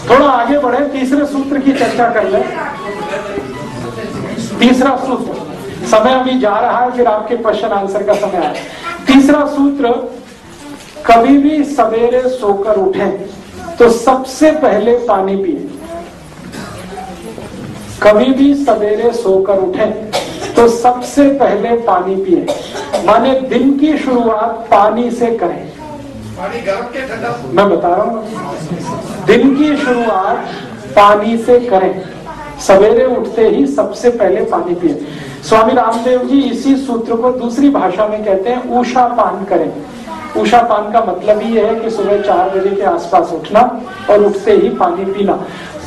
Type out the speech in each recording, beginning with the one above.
थोड़ा आगे बढ़े, तीसरे सूत्र की चर्चा कर ले। तीसरा सूत्र, समय अभी जा रहा है, फिर आपके क्वेश्चन आंसर का समय आए। तीसरा सूत्र, कभी भी सवेरे सोकर उठें तो सबसे पहले पानी पिए। कभी भी सवेरे सोकर उठें तो सबसे पहले पानी पिए, माने दिन की शुरुआत पानी से करें। पानी गर्म के ठंडा? मैं बता रहा हूँ, दिन की शुरुआत पानी से करें, सवेरे उठते ही सबसे पहले पानी पिए। स्वामी रामदेव जी इसी सूत्र को दूसरी भाषा में कहते हैं उषा पान करें। उषा पान का मतलब ही है कि सुबह 4 बजे के आसपास उठना और उठते ही पानी पीना,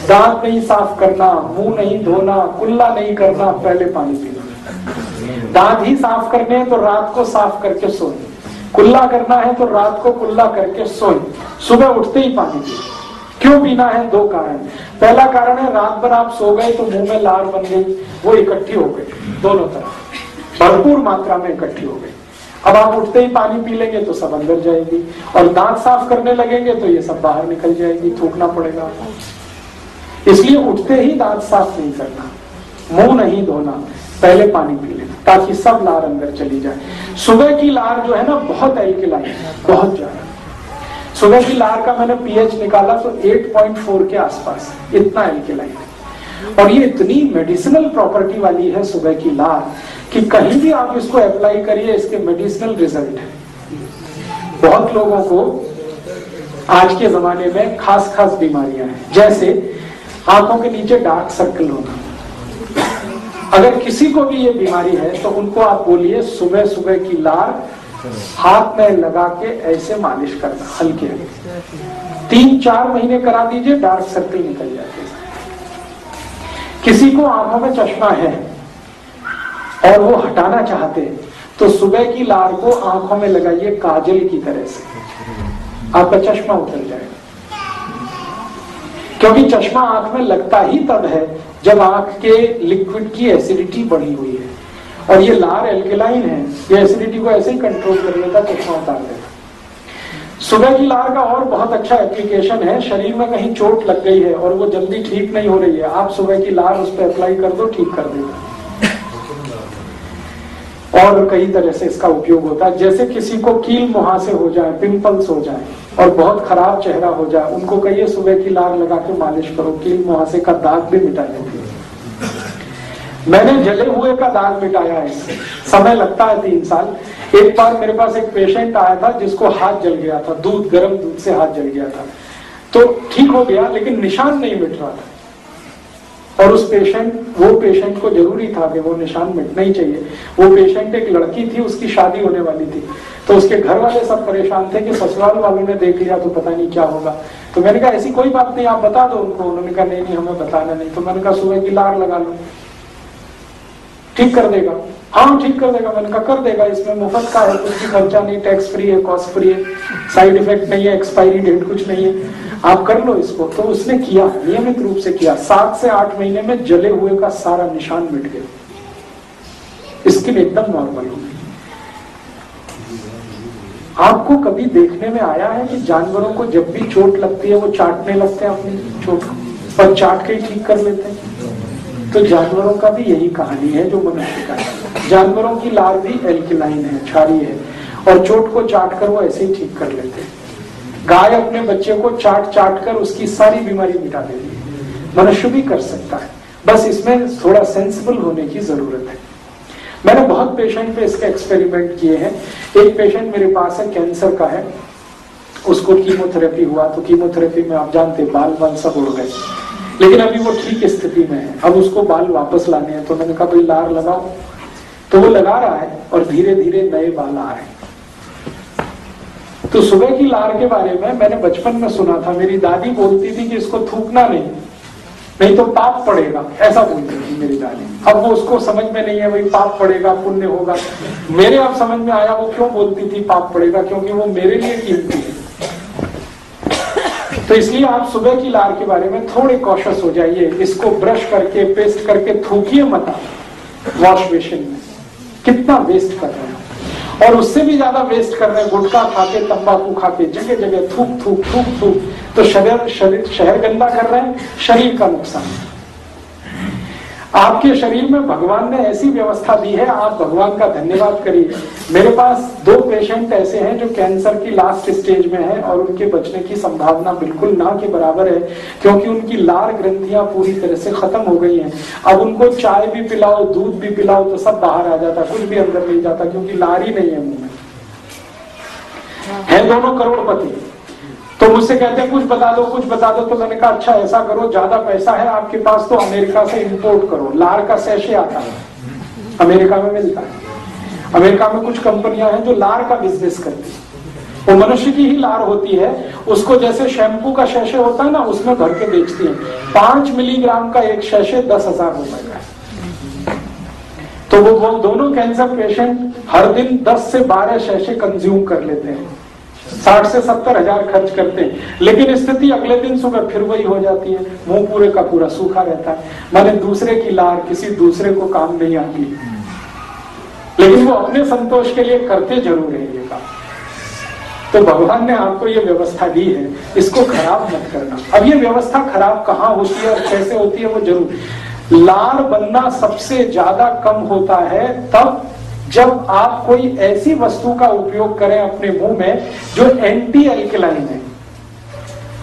दांत नहीं साफ करना, मुंह नहीं धोना, कुल्ला नहीं करना, पहले पानी पीना। दांत ही साफ करने हैं तो रात को साफ करके सोए, कुल्ला करना है तो रात को कुल्ला करके सोए, सुबह उठते ही पानी पिए। क्यों पीना है? 2 कारण। पहला कारण है रात भर आप सो गए तो मुंह में लार बन गई, वो इकट्ठी हो गई, दोनों तरफ भरपूर मात्रा में इकट्ठी हो गई। अब आप उठते ही पानी पी लेंगे तो सब अंदर जाएगी, और दांत साफ करने लगेंगे तो ये सब बाहर निकल जाएगी, थूकना पड़ेगा। इसलिए उठते ही दांत साफ नहीं करना, मुंह नहीं धोना, पहले पानी पी लेना ताकि सब लार अंदर चली जाए। सुबह की लार जो है ना बहुत एल्कलाइन है, बहुत ज्यादा। सुबह की लार का मैंने पीएच निकाला तो 8.4 के आसपास, इतना एल्कलाइन है। और ये इतनी मेडिसिनल प्रॉपर्टी वाली है सुबह की लार कि कहीं भी आप इसको अप्लाई करिए, इसके मेडिसिनल रिजल्ट है। बहुत लोगों को आज के जमाने में खास खास बीमारियां हैं, जैसे आंखों के नीचे डार्क सर्कल होना। अगर किसी को भी ये बीमारी है तो उनको आप बोलिए सुबह सुबह की लार हाथ में लगा के ऐसे मालिश करना, हल्के हल्के 3-4 महीने करा दीजिए, डार्क सर्कल निकल जाते हैं। किसी को आंखों में चश्मा है और वो हटाना चाहते हैं तो सुबह की लार को आंखों में लगाइए काजल की तरह से, आपका चश्मा उतर जाएगा। क्योंकि चश्मा आंख में लगता ही तब है जब आंख के लिक्विड की एसिडिटी बढ़ी हुई है, और ये लार एल्कलाइन है, ये एसिडिटी को ऐसे ही कंट्रोल कर लेता, चश्मा उतार देता। सुबह की लार का और बहुत अच्छा एप्लीकेशन है, शरीर में कहीं चोट लग गई है और वो जल्दी ठीक नहीं हो रही है, आप सुबह की लार उस पर अप्लाई कर दो, ठीक कर देगा। और कई तरह से इसका उपयोग होता है। जैसे किसी को कील मुहासे हो जाए, पिंपल्स हो जाए और बहुत खराब चेहरा हो जाए, उनको कहिए सुबह की लार लगा के मालिश करो, कील मुहासे का दाग भी मिटा देती है। मैंने जले हुए का दाग मिटाया है, समय लगता है 3 साल। एक बार मेरे पास एक पेशेंट आया था जिसको हाथ जल गया था, गर्म दूध से हाथ जल गया था, तो ठीक हो गया लेकिन निशान नहीं मिट रहा था। और वो पेशेंट को जरूरी था कि वो निशान मिटना ही चाहिए। वो पेशेंट एक लड़की थी, उसकी शादी होने वाली थी, तो उसके घर वाले सब परेशान थे कि ससुराल वालों ने देख लिया तो पता नहीं क्या होगा। तो मैंने कहा ऐसी कोई बात नहीं, आप बता दो उनको। उन्होंने कहा नहीं हमें बताना नहीं। तो मैंने कहा सुबह की लार लगा लो, ठीक कर देगा। हाँ ठीक कर देगा। मैंने कहा कर देगा, इसमें मुफ्त का है, कुछ भी खर्चा नहीं, टैक्स फ्री है, कॉस्ट फ्री है, साइड इफेक्ट नहीं है, एक्सपायरी डेट कुछ नहीं है, आप कर लो इसको। तो उसने किया, नियमित रूप से किया, 7 से 8 महीने में जले हुए का सारा निशान मिट गया, स्किन एकदम नॉर्मल हो गई। आपको कभी देखने में आया है कि जानवरों को जब भी चोट लगती है वो चाटने लगते हैं अपनी चोट को, और चाट के ही ठीक कर लेते हैं? तो जानवरों का भी यही कहानी है जो मनुष्य का है। जानवरों की लार भी एल्कलाइन है, क्षारीय है, और चोट को चाट कर वो ऐसे ही ठीक कर लेते हैं। गाय अपने बच्चे को चाट कर उसकी सारी बीमारी मिटा देती है, मनुष्य भी कर सकता है, बस इसमें थोड़ा सेंसिबल होने की जरूरत है। मैंने बहुत पेशेंट पे इसके एक्सपेरिमेंट किए हैं। एक पेशेंट मेरे पास है, कैंसर का है, उसको कीमोथेरेपी हुआ, तो कीमोथेरेपी में आप जानते बाल सब उड़ गए, लेकिन अभी वो ठीक स्थिति में है। अब उसको बाल वापस लाने हैं, तो मैंने कहा भाई लार लगाओ, तो वो लगा रहा है और धीरे धीरे नए बाल आ रहे हैं। तो सुबह की लार के बारे में मैंने बचपन में सुना था, मेरी दादी बोलती थी कि इसको थूकना नहीं तो पाप पड़ेगा, ऐसा बोलती थी मेरी दादी। अब वो उसको समझ में नहीं है भाई पाप पड़ेगा पुण्य होगा। मेरे अब समझ में आया वो क्यों बोलती थी पाप पड़ेगा, क्योंकि वो मेरे लिए कीमती है। तो इसलिए आप सुबह की लार के बारे में थोड़े कॉशियस हो जाइए, इसको ब्रश करके पेस्ट करके थूकिए मत वॉश बेसिन में, कितना वेस्ट कर रहे हैं। और उससे भी ज्यादा वेस्ट कर रहे हैं, गुटखा खाके, तंबाकू खाके, जगह जगह थूक थूक थूक थूक, तो शहर गंदा कर रहे हैं, शरीर का नुकसान। आपके शरीर में भगवान ने ऐसी व्यवस्था दी है, आप भगवान का धन्यवाद करिए। मेरे पास 2 पेशेंट ऐसे हैं जो कैंसर की लास्ट स्टेज में हैं और उनके बचने की संभावना बिल्कुल ना के बराबर है, क्योंकि उनकी लार ग्रंथियां पूरी तरह से खत्म हो गई हैं। अब उनको चाय भी पिलाओ, दूध भी पिलाओ तो सब बाहर आ जाता, कुछ भी अंदर नहीं जाता, क्योंकि लार ही नहीं है मुंह में। है दोनों करोड़पति, तो मुझसे कहते हैं कुछ बता दो, कुछ बता दो। तो मैंने कहा अच्छा ऐसा करो, ज्यादा पैसा है आपके पास तो अमेरिका से इंपोर्ट करो, लार का सैशे आता है, अमेरिका में मिलता है। अमेरिका में कुछ कंपनियां हैं जो लार का बिजनेस करती है, वो मनुष्य की ही लार होती है, उसको जैसे शैम्पू का सैशे होता है ना, उसमें भर के बेचती है। 5 मिलीग्राम का एक सैशे 10,000 रुपए का है। तो वो दोनों कैंसर पेशेंट हर दिन 10 से 12 सैशे कंज्यूम कर लेते हैं, 60 से 70 हजार खर्च करते हैं, लेकिन स्थिति अगले दिन सुबह फिर वही हो जाती है, मुंह पूरे का पूरा सूखा रहता है। माने दूसरे की लार किसी दूसरे को काम नहीं आती, लेकिन वो अपने संतोष के लिए करते जरूर है ये काम। तो भगवान ने आपको ये व्यवस्था दी है, इसको खराब मत करना। अब ये व्यवस्था खराब कहाँ होती है और कैसे होती है वो जरूर, लार बनना सबसे ज्यादा कम होता है तब जब आप कोई ऐसी वस्तु का उपयोग करें अपने मुंह में जो एंटी एल्कलाइन है।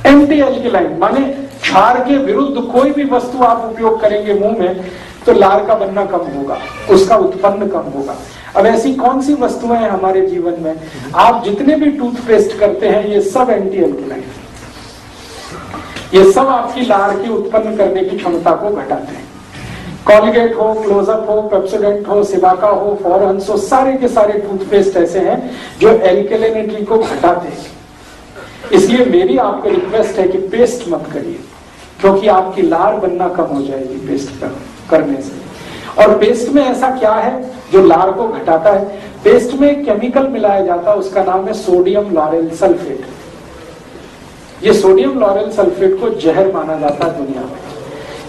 एंटी एल्कलाइन माने क्षार के विरुद्ध कोई भी वस्तु आप उपयोग करेंगे मुंह में तो लार का बनना कम होगा, उसका उत्पन्न कम होगा। अब ऐसी कौन सी वस्तुएं हैं हमारे जीवन में, आप जितने भी टूथपेस्ट करते हैं ये सब एंटी एल्कलाइन, ये सब आपकी लार की उत्पन्न करने की क्षमता को घटाते हैं। कॉलगेट हो, क्लोजअप हो, पेप्सोडेंट हो, सिबाका हो, फॉरहंस हो, सारे के सारे टूथपेस्ट ऐसे हैं जो एल्कलिनिटी को घटाते हैं। इसलिए मेरी आपको रिक्वेस्ट है कि पेस्ट मत करिए, क्योंकि आपकी लार बनना कम हो जाएगी पेस्ट करने से। और पेस्ट में ऐसा क्या है जो लार को घटाता है? पेस्ट में एक केमिकल मिलाया जाता है, उसका नाम है सोडियम लॉरेल सल्फेट। ये सोडियम लॉरेल सल्फेट को जहर माना जाता है दुनिया में।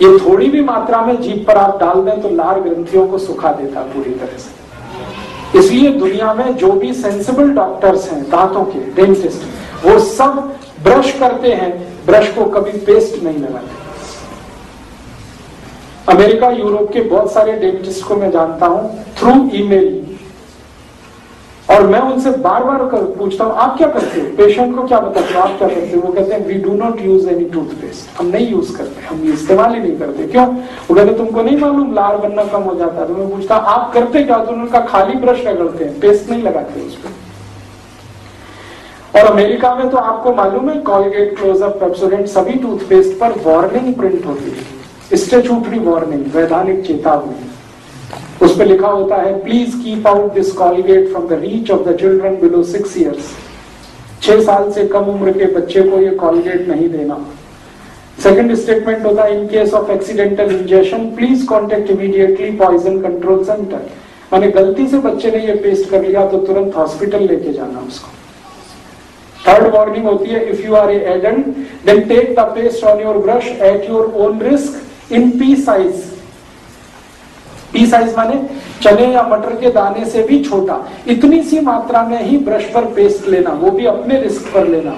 ये थोड़ी भी मात्रा में जीभ पर आप डाल दें तो लार ग्रंथियों को सुखा देता पूरी तरह से। इसलिए दुनिया में जो भी सेंसिबल डॉक्टर्स हैं, दांतों के डेंटिस्ट, वो सब ब्रश करते हैं, ब्रश को कभी पेस्ट नहीं लगाते। अमेरिका, यूरोप के बहुत सारे डेंटिस्ट को मैं जानता हूं थ्रू ईमेल, और मैं उनसे बार बार पूछता हूं आप क्या करते हो, पेशेंट को क्या बताते हो, आप क्या करते हो? वो कहते हैं we do not use any toothpaste, हम नहीं यूज करते, हम इस्तेमाल ही नहीं करते। क्यों? वो कहते तुमको नहीं मालूम लार बनना कम हो जाता है। तो मैं पूछता आप करते क्या? तो उनका खाली ब्रश रगड़ते हैं, पेस्ट नहीं लगाते उस पर। और अमेरिका में तो आपको मालूम है कॉलगेट, क्लोजअप, पेप्सोडेंट सभी टूथपेस्ट पर वार्निंग प्रिंट होती है, स्टैट्यूटरी वार्निंग, वैधानिक चेतावनी। उस पर लिखा होता है please keep out this Colgate from the reach of the children below 6 years। 6 साल से कम उम्र के बच्चे को ये कॉलगेट नहीं देना। सेकंड स्टेटमेंट होता है in case of accidental ingestion please contact immediately poison control centre. माने गलती से बच्चे ने ये पेस्ट कर लिया तो तुरंत हॉस्पिटल लेके जाना उसको। थर्ड वार्निंग होती है if you are a adult then take the paste on your brush at your own risk in pea size. Pea size माने चने या मटर के दाने से भी छोटा, इतनी सी मात्रा में ही ब्रश पर पेस्ट लेना, वो भी अपने रिस्क पर लेना।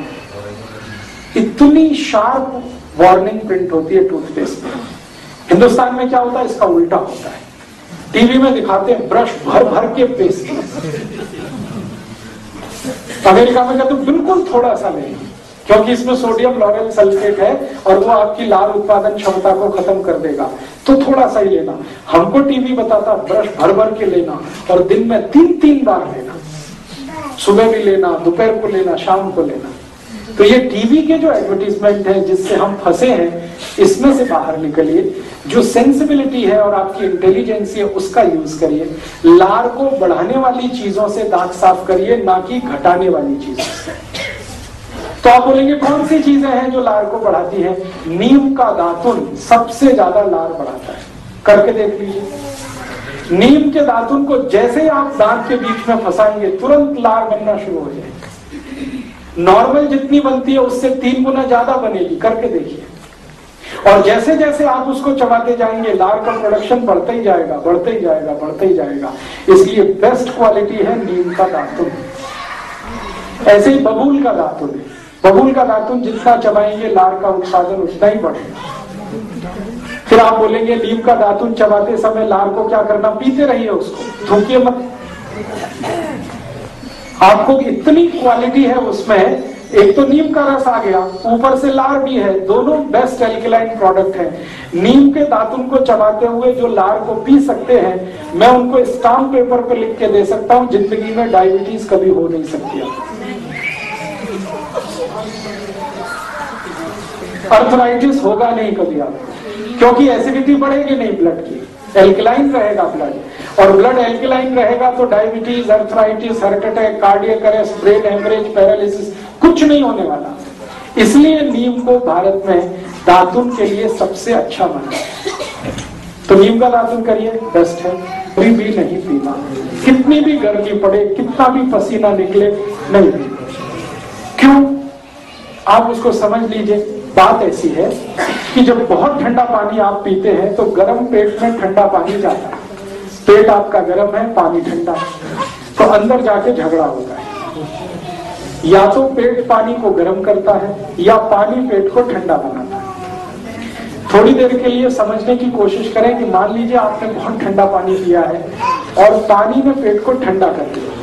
इतनी शार्प वार्निंग प्रिंट होती है टूथपेस्ट में। हिंदुस्तान में क्या होता है, इसका उल्टा होता है। टीवी में दिखाते हैं ब्रश भर भर के पेस्ट, अमेरिका में कहते बिल्कुल थोड़ा सा नहीं, क्योंकि इसमें सोडियम लॉरेल सल्फेट है और वो आपकी लार उत्पादन क्षमता को खत्म कर देगा, तो थोड़ा सा ही लेना। हमको टीवी बताता ब्रश भर भर के लेना और दिन में 3-3 बार लेना, सुबह भी लेना, दोपहर को लेना, शाम को लेना। तो ये टीवी के जो एडवर्टीजमेंट है जिससे हम फंसे हैं, इसमें से बाहर निकलिए। जो सेंसिबिलिटी है और आपकी इंटेलिजेंस है उसका यूज करिए। लार को बढ़ाने वाली चीजों से दांत साफ करिए, ना कि घटाने वाली चीजों से। तो आप बोलेंगे कौन सी चीजें हैं जो लार को बढ़ाती हैं? नीम का दातुन सबसे ज्यादा लार बढ़ाता है, करके देख लीजिए। नीम के दातुन को जैसे ही आप दांत के बीच में फंसाएंगे तुरंत लार बनना शुरू हो जाएगी। नॉर्मल जितनी बनती है उससे 3 गुना ज्यादा बनेगी, करके देखिए। और जैसे जैसे आप उसको चबाते जाएंगे लार का प्रोडक्शन बढ़ता ही जाएगा, बढ़ता ही जाएगा, बढ़ता ही जाएगा। इसलिए बेस्ट क्वालिटी है नीम का दातुन। ऐसे ही बबूल का दातुन है, बबूल का दातुन जितना चबाएंगे लार का उत्पादन उतना ही बढ़ेगा। फिर आप बोलेंगे नीम का दातुन चबाते समय लार को क्या करना, पीते रहिए उसको, थूकिए मत। आपको इतनी क्वालिटी है उसमें, एक तो नीम का रस आ गया, ऊपर से लार भी है, दोनों बेस्ट एल्कलाइन प्रोडक्ट है। नीम के दातुन को चबाते हुए जो लार को पी सकते हैं, मैं उनको स्टाम्प पेपर पर लिख के दे सकता हूं, जिंदगी में डायबिटीज कभी हो नहीं सकती। अर्थराइटिस होगा नहीं कभी आपको, क्योंकि एसिडिटी बढ़ेगी नहीं ब्लड की, एल्कलाइन रहेगा ब्लड, और ब्लड एल्कलाइन रहेगा तो diabetes, arthritis, heart attack, cardiac arrest, brain haemorrhage, paralysis कुछ नहीं होने वाला। इसलिए नीम को भारत में दातुन के लिए सबसे अच्छा माना। तो नीम का दातुन करिए, बेस्ट है। कभी भी नहीं पीना, कितनी भी गर्मी पड़े, कितना भी पसीना निकले, नहीं पीना। क्यों? आप उसको समझ लीजिए। बात ऐसी है कि जब बहुत ठंडा पानी आप पीते हैं तो गर्म पेट में ठंडा पानी जाता है, पेट आपका गर्म है, पानी ठंडा है, तो अंदर जाके झगड़ा होता है। या तो पेट पानी को गर्म करता है या पानी पेट को ठंडा बनाता है। थोड़ी देर के लिए समझने की कोशिश करें कि मान लीजिए आपने बहुत ठंडा पानी पिया है और पानी ने पेट को ठंडा कर दिया।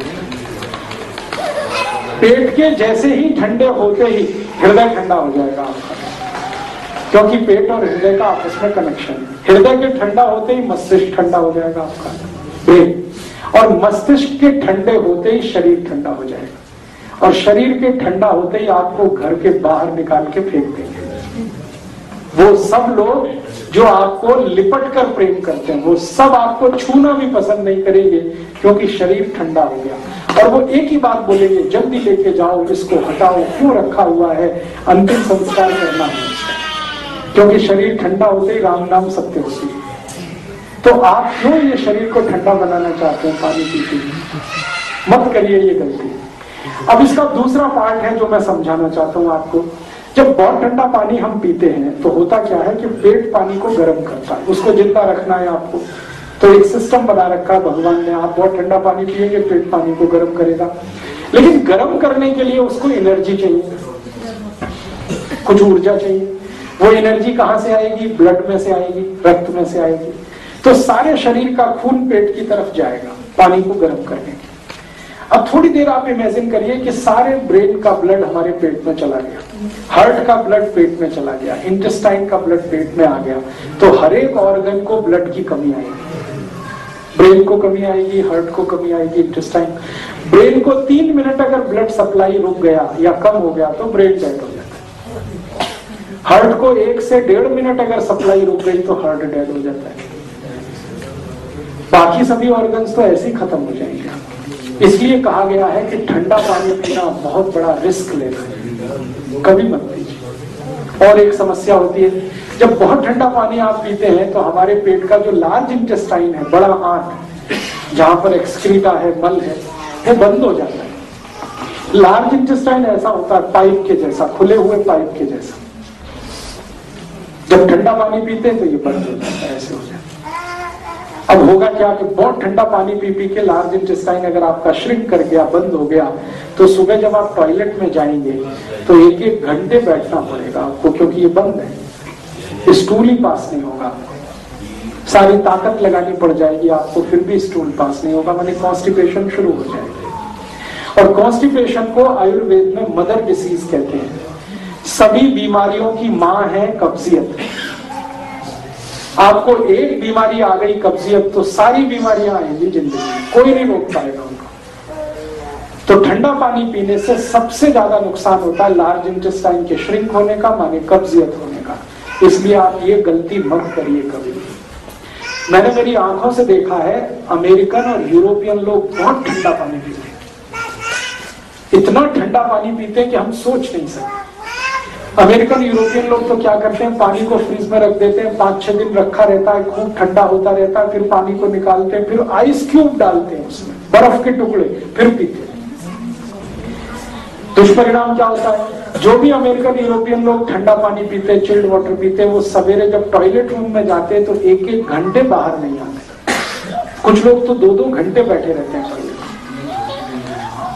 पेट के जैसे ही ठंडे होते ही हृदय ठंडा हो जाएगा आपका, क्योंकि पेट और हृदय का आपस में कनेक्शन है। हृदय के ठंडा होते ही मस्तिष्क ठंडा हो जाएगा आपका, ब्रेन, और मस्तिष्क के ठंडे होते ही शरीर ठंडा हो जाएगा, और शरीर के ठंडा होते ही आपको घर के बाहर निकाल के फेंक देंगे। वो सब लोग जो आपको लिपट कर प्रेम करते हैं, वो सब आपको छूना भी पसंद नहीं करेंगे, क्योंकि शरीर ठंडा हो गया। और वो एक ही बात बोलेंगे, जल्दी लेके जाओ, इसको हटाओ, क्यों रखा हुआ है, अंतिम संस्कार करना है। क्योंकि शरीर ठंडा होते ही राम नाम सत्य होती है। तो आप क्यों ये शरीर को ठंडा बनाना चाहते हैं पानी पी के? मत करिए ये गलती। अब इसका दूसरा पार्ट है जो मैं समझाना चाहता हूं आपको। जब बहुत ठंडा पानी हम पीते हैं तो होता क्या है कि पेट पानी को गर्म करता है, उसको जिंदा रखना है आपको। तो एक सिस्टम बना रखा है भगवान ने, आप बहुत ठंडा पानी पिएंगे, पेट पानी को गर्म करेगा। लेकिन गर्म करने के लिए उसको एनर्जी चाहिए, कुछ ऊर्जा चाहिए। वो एनर्जी कहां से आएगी? ब्लड में से आएगी, रक्त में से आएगी। तो सारे शरीर का खून पेट की तरफ जाएगा पानी को गर्म करने के। अब थोड़ी देर आप इमेजिन करिए कि सारे ब्रेन का ब्लड हमारे पेट में चला गया, हार्ट का ब्लड पेट में चला गया, इंटेस्टाइन का ब्लड पेट में आ गया, तो हर एक ऑर्गन को ब्लड की कमी आएगी। ब्रेन को कमी आएगी, हार्ट को कमी आएगी, इंटेस्टाइन। ब्रेन को 3 मिनट अगर ब्लड सप्लाई रुक गया या कम हो गया तो ब्रेन डेड हो जाता है। हार्ट को 1 से 1.5 मिनट अगर सप्लाई रुक गई तो हार्ट डेड हो जाता है। बाकी सभी ऑर्गन्स तो ऐसे ही खत्म हो जाएंगे। इसलिए कहा गया है कि ठंडा पानी पीना बहुत बड़ा रिस्क लेना है, कभी मत पीजिए। और एक समस्या होती है, जब बहुत ठंडा पानी आप पीते हैं तो हमारे पेट का जो लार्ज इंटेस्टाइन है, बड़ा आंत, जहां पर एक्सक्रीटा है, मल है, वो बंद हो जाता है। लार्ज इंटेस्टाइन ऐसा होता है पाइप के जैसा, खुले हुए पाइप के जैसा। जब ठंडा पानी पीते हैं तो ये बंद हो जाता है, ऐसे हो जाता है। अब होगा क्या कि बहुत ठंडा पानी पी पी के लार्ज इंटेस्टाइन अगर आपका श्रिंक कर गया, बंद हो गया, तो सुबह जब आप टॉयलेट में जाएंगे तो 1-1 घंटे बैठना पड़ेगा आपको, क्योंकि ये बंद है, स्टूल ही पास नहीं होगा आपको। सारी ताकत लगानी पड़ जाएगी आपको, फिर भी स्टूल पास नहीं होगा, माने कॉन्स्टिपेशन शुरू हो जाएगी। और कॉन्स्टिपेशन को आयुर्वेद में मदर डिसीज कहते हैं। सभी बीमारियों की मां है कब्जियत। आपको एक बीमारी आ गई कब्जियत तो सारी बीमारियां आएंगी जिंदगी में, कोई नहीं रोक पाएगा उनको। तो ठंडा पानी पीने से सबसे ज्यादा नुकसान होता है लार्ज इंटेस्टाइन के श्रिंक होने का, माने कब्जियत होने का। इसलिए आप ये गलती मत करिए कभी। मैंने मेरी आंखों से देखा है, अमेरिकन और यूरोपियन लोग बहुत ठंडा पानी पीते हैं, इतना ठंडा पानी पीते हैं कि हम सोच नहीं सकते। अमेरिकन यूरोपियन लोग तो क्या करते हैं, पानी को फ्रीज में रख देते हैं, 5-6 दिन रखा रहता है, खूब ठंडा होता रहता है, फिर पानी को निकालते हैं, फिर आइस क्यूब डालते हैं उसमें, बर्फ के टुकड़े, फिर पीते हैं। दुष्परिणाम क्या होता है? जो भी अमेरिकन यूरोपियन लोग ठंडा पानी पीते, चिल्ड वाटर पीते, वो सवेरे जब टॉयलेट रूम में जाते हैं तो 1-1 घंटे बाहर नहीं आते। कुछ लोग तो 2-2 घंटे बैठे रहते हैं टॉयलेट।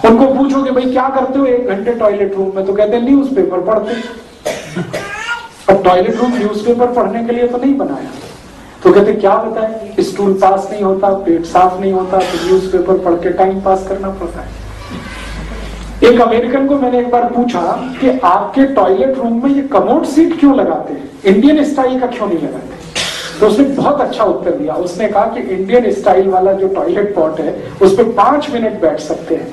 उनको पूछोगे भाई क्या करते हो 1 घंटे टॉयलेट रूम में, तो कहते हैं न्यूज़पेपर पढ़ते। अब टॉयलेट रूम न्यूज़पेपर पढ़ने के लिए तो नहीं बनाया। तो कहते क्या बताएं, स्टूल पास नहीं होता, पेट साफ नहीं होता, तो न्यूज़पेपर पढ़ के टाइम पास करना पड़ता है। एक अमेरिकन को मैंने एक बार पूछा कि आपके टॉयलेट रूम में ये कमोड सीट क्यों लगाते हैं, इंडियन स्टाइल का क्यों नहीं लगाते? तो उसने बहुत अच्छा उत्तर दिया। उसने कहा कि इंडियन स्टाइल वाला जो टॉयलेट पॉट है उस पर 5 मिनट बैठ सकते हैं,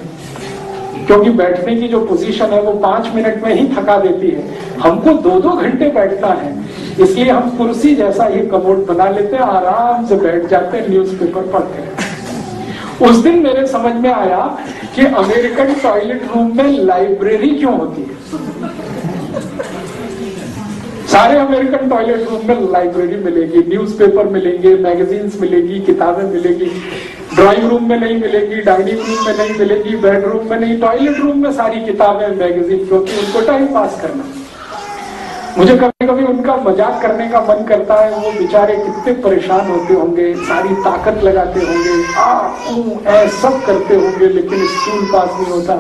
क्योंकि बैठने की जो पोजीशन है वो 5 मिनट में ही थका देती है। हमको 2-2 घंटे बैठना है, इसलिए हम कुर्सी जैसा ही कमोड बना लेते हैं, आराम से बैठ जाते हैं, न्यूज़पेपर पढ़ते हैं। उस दिन मेरे समझ में आया कि अमेरिकन टॉयलेट रूम में लाइब्रेरी क्यों होती है। सारे अमेरिकन टॉयलेट रूम में लाइब्रेरी मिलेगी, न्यूज़पेपर मिलेंगे, मैगजीन्स मिलेगी, किताबें मिलेगी। ड्राइंग रूम में नहीं मिलेगी, डाइनिंग रूम में नहीं मिलेगी, बेडरूम में नहीं, टॉयलेट रूम में सारी किताबें, मैगजीन, क्योंकि उनको टाइम पास करना। मुझे कभी कभी उनका मजाक करने का मन करता है। वो बेचारे कितने परेशान होते होंगे, सारी ताकत लगाते होंगे, सब करते होंगे, लेकिन स्टूल पास नहीं होता।